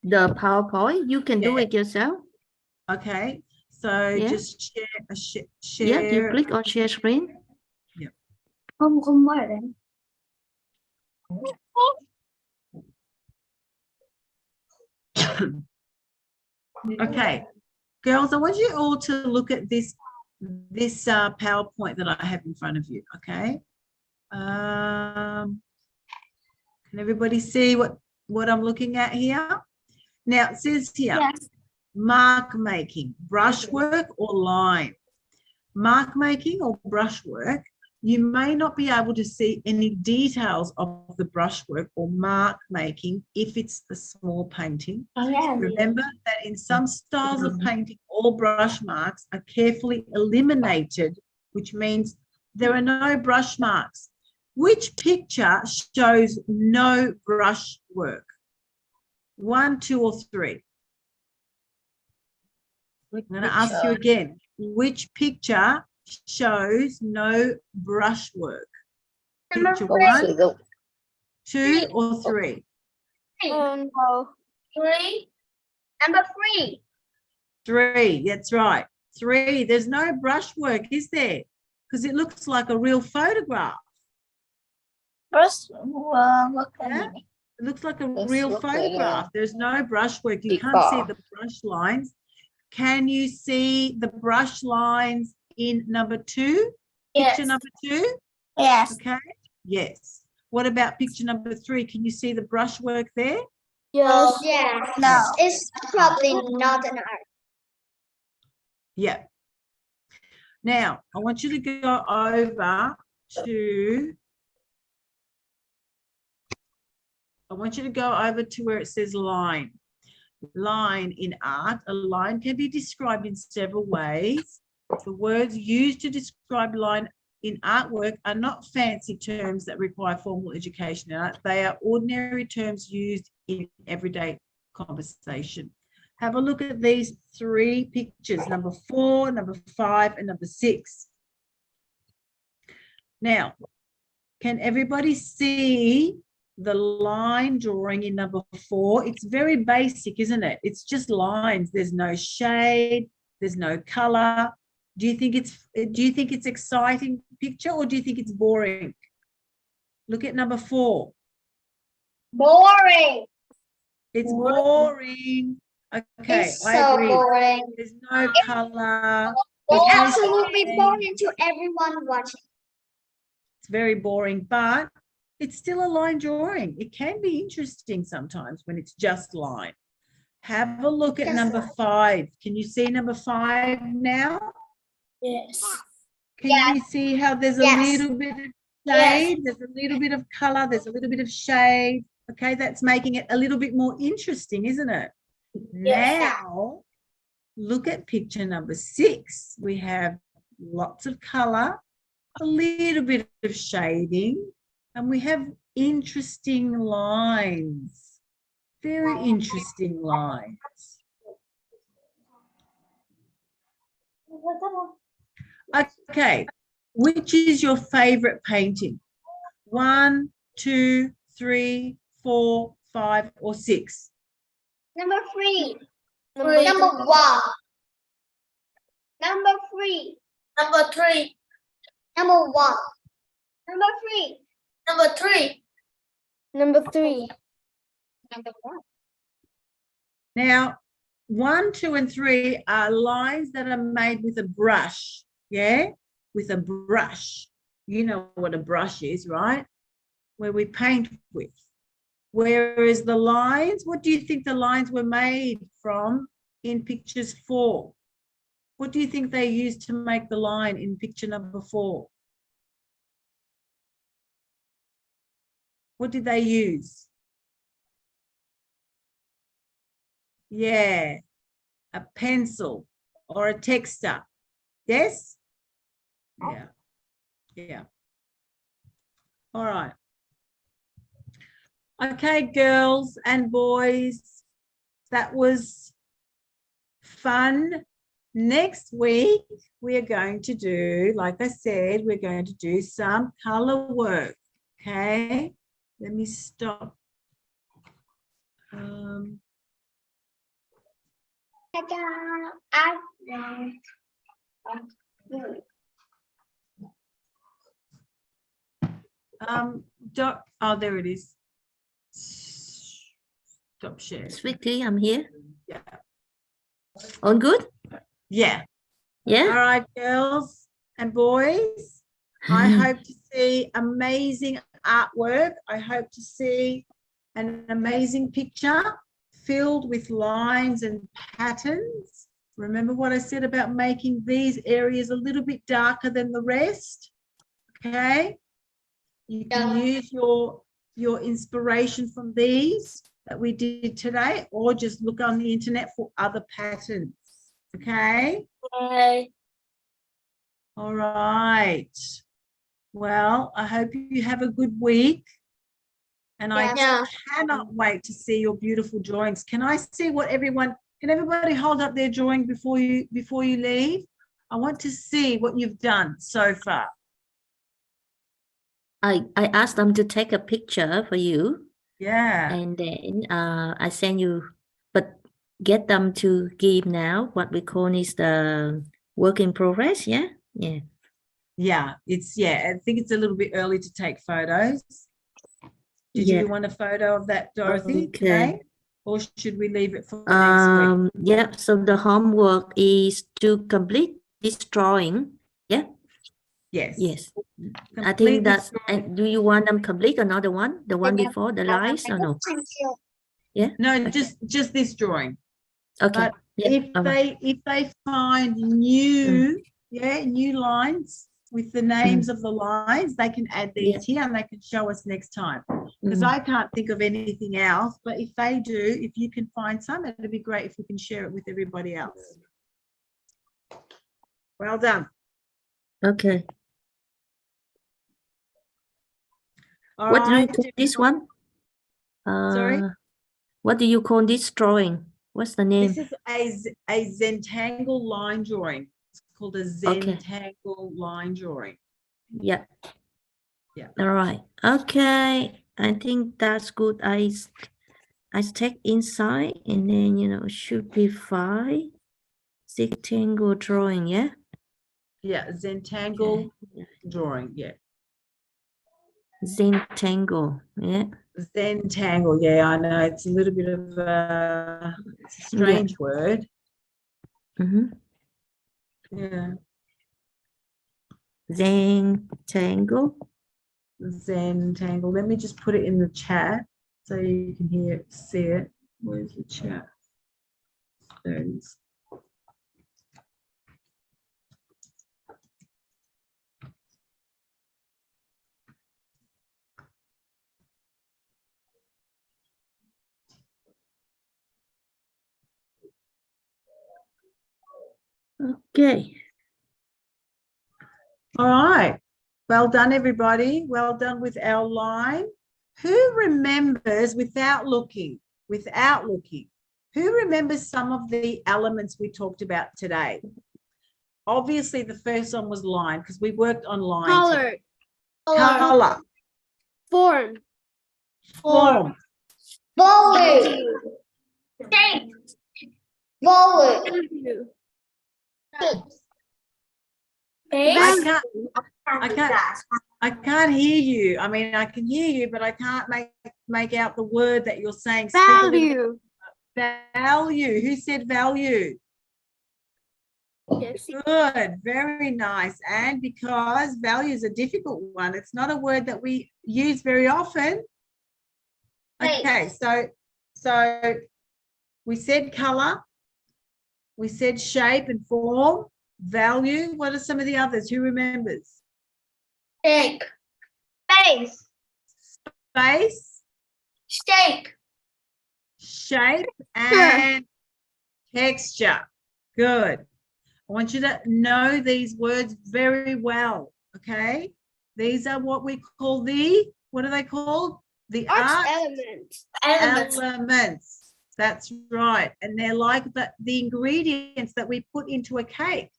the PowerPoint. You can do Yeah. it yourself. Okay, so Yeah. just share. Yeah, you click on share screen. Không mở đến. Okay, girls, I want you all to look at this PowerPoint that I have in front of you. Okay, can everybody see what I'm looking at here? Now it says here, Yes. mark making, brushwork or line. Mark making or brushwork, you may not be able to see any details of the brushwork or mark making if it's a small painting. Remember that in some styles of painting, all brush marks are carefully eliminated, which means there are no brush marks. Which picture shows no brushwork? 1, 2, or 3? I'm going to ask you again. Which picture shows no brushwork? Picture 1, 2, or 3? No. 3. Number 3. 3, that's right. 3, there's no brushwork, is there? Because it looks like a real photograph. First, Yeah? It looks like a real photograph. There's no brushwork. You can't see the brush lines. Can you see the brush lines in number 2? Yes. Picture number 2? Yes. Okay. Yes. What about picture number 3? Can you see the brushwork there? Yes. Yeah. No. It's probably not an art. Yeah. Now, I want you to go over to where it says line. Line in art. A line can be described in several ways. The words used to describe line in artwork are not fancy terms that require formal education in art. They are ordinary terms used in everyday conversation. Have a look at these 3 pictures, number 4, number 5, and number 6. Now, can everybody see the line drawing in number 4? It's very basic, isn't it? It's just lines. There's no shade, there's no color. Do you think it's exciting picture, or do you think it's boring? Look at number 4. Boring. It's boring. Okay, It's I so agree. boring. There's no color. It's There's no absolutely shade. boring to everyone watching. It's very boring, but it's still a line drawing. It can be interesting sometimes when it's just line. Have a look at number 5. Can you see number 5 now? Yes. Can you see how there's a little bit of shade? There's a little bit of color. There's a little bit of shade. Okay, that's making it a little bit more interesting, isn't it? Yes. Now, look at picture number 6. We have lots of color, a little bit of shading, and we have interesting lines. Very interesting lines. Okay, which is your favorite painting? 1, 2, 3, 4, 5, or 6? Number 3. Number Number 1. Number 3. Number 3. Number 1. Number 3. Number 3. Number 3. Number 1. Now, 1, 2, and 3 are lines that are made with a brush. Yeah, with a brush. You know what a brush is, right? Where we paint with. Whereas the lines, what do you think the lines were made from in pictures 4? What do you think they used to make the line in picture number 4? What did they use? Yeah, a pencil or a texter. Yes? Yeah. Yeah. All right. Okay, girls and boys, that was fun. Next week, we are going to do, like I said, we're going to do some color work. Okay, let me stop. cho art là oh, there it is. Stop share. Vicki, I'm here. Yeah. All good? Yeah. Yeah. All right, girls and boys. I hope to see amazing artwork. I hope to see an amazing picture filled with lines and patterns. Remember what I said about making these areas a little bit darker than the rest? Okay. You can use your inspiration from these that we did today, or just look on the internet for other patterns. Okay. Okay. All right. Well, I hope you have a good week. And I cannot wait to see your beautiful drawings. Can I see what can everybody hold up their drawing before you leave? I want to see what you've done so far. I asked them to take a picture for you. Yeah. And then I send you, but get them to give now what we call is the work in progress. Yeah. Yeah. Yeah. I think it's a little bit early to take photos. Did you want a photo of that, Dorothy, today? Or should we leave it for next week? Yeah, so the homework is to complete this drawing. Yeah. Yes. Yes. Complete I think this that's, and do you want them complete another one? The one before the lines or no? Yeah. No, Okay. just this drawing. Okay. But Yeah. if they find new lines with the names of the lines, they can add these here and they can show us next time. Because I can't think of anything else. But if they do, if you can find some, it'd be great if we can share it with everybody else. Well done. Okay. All What do you right. call this one? Sorry? What do you call this drawing? What's the name? This is a Zentangle line drawing. It's called a Zentangle line drawing. Yeah. Yeah. All right. Okay. I think that's good. I take inside and then, should be fine. Rectangle drawing, yeah? Yeah, Zentangle drawing, yeah. Zentangle, yeah. Zentangle, yeah, I know. It's a little bit of a strange word. Yeah. Zentangle. Zentangle. Let me just put it in the chat so you can see it. Where's the chat? There it is. Okay. All right. Well done, everybody. Well done with our line. Who remembers, without looking, who remembers some of the elements we talked about today? Obviously, the first one was line because we worked on line. Color. Color. Form. Form. Volume. Shape. Volume. I can't hear you. I mean, I can hear you, but I can't make out the word that you're saying. Value. Value. Who said value? Yes. Good. Very nice. And because value is a difficult one, it's not a word that we use very often. Okay, so we said color, we said shape and form, value. What are some of the others? Who remembers? Shape. Space. Space. Shape. Shape and texture. Good. I want you to know these words very well, okay? These are what we call what are they called? The art elements. Elements. That's right. And they're like the ingredients that we put into a cake.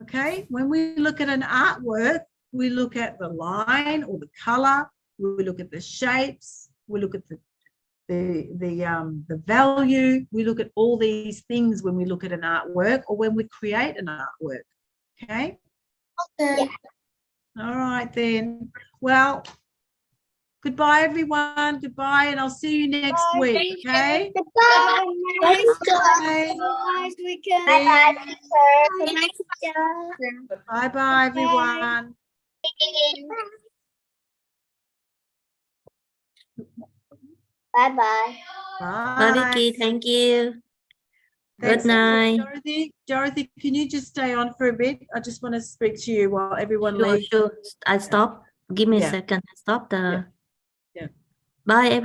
Okay. When we look at an artwork, we look at the line or the color, we look at the shapes, we look at the value. We look at all these things when we look at an artwork or when we create an artwork. Okay. Okay. All right then. Well, goodbye everyone. Goodbye, and I'll see you next week. Okay. Goodbye. Bye. Nice weekend. Bye bye, teacher. Bye bye everyone. Bye bye. Bye, Vicky. Thank you. Thanks. Good night. Dorothy, can you just stay on for a bit? I just want to speak to you while everyone Sure, leaves. sure. I stop. Give me a Yeah. second. I stop the. Yeah. Bye, everyone.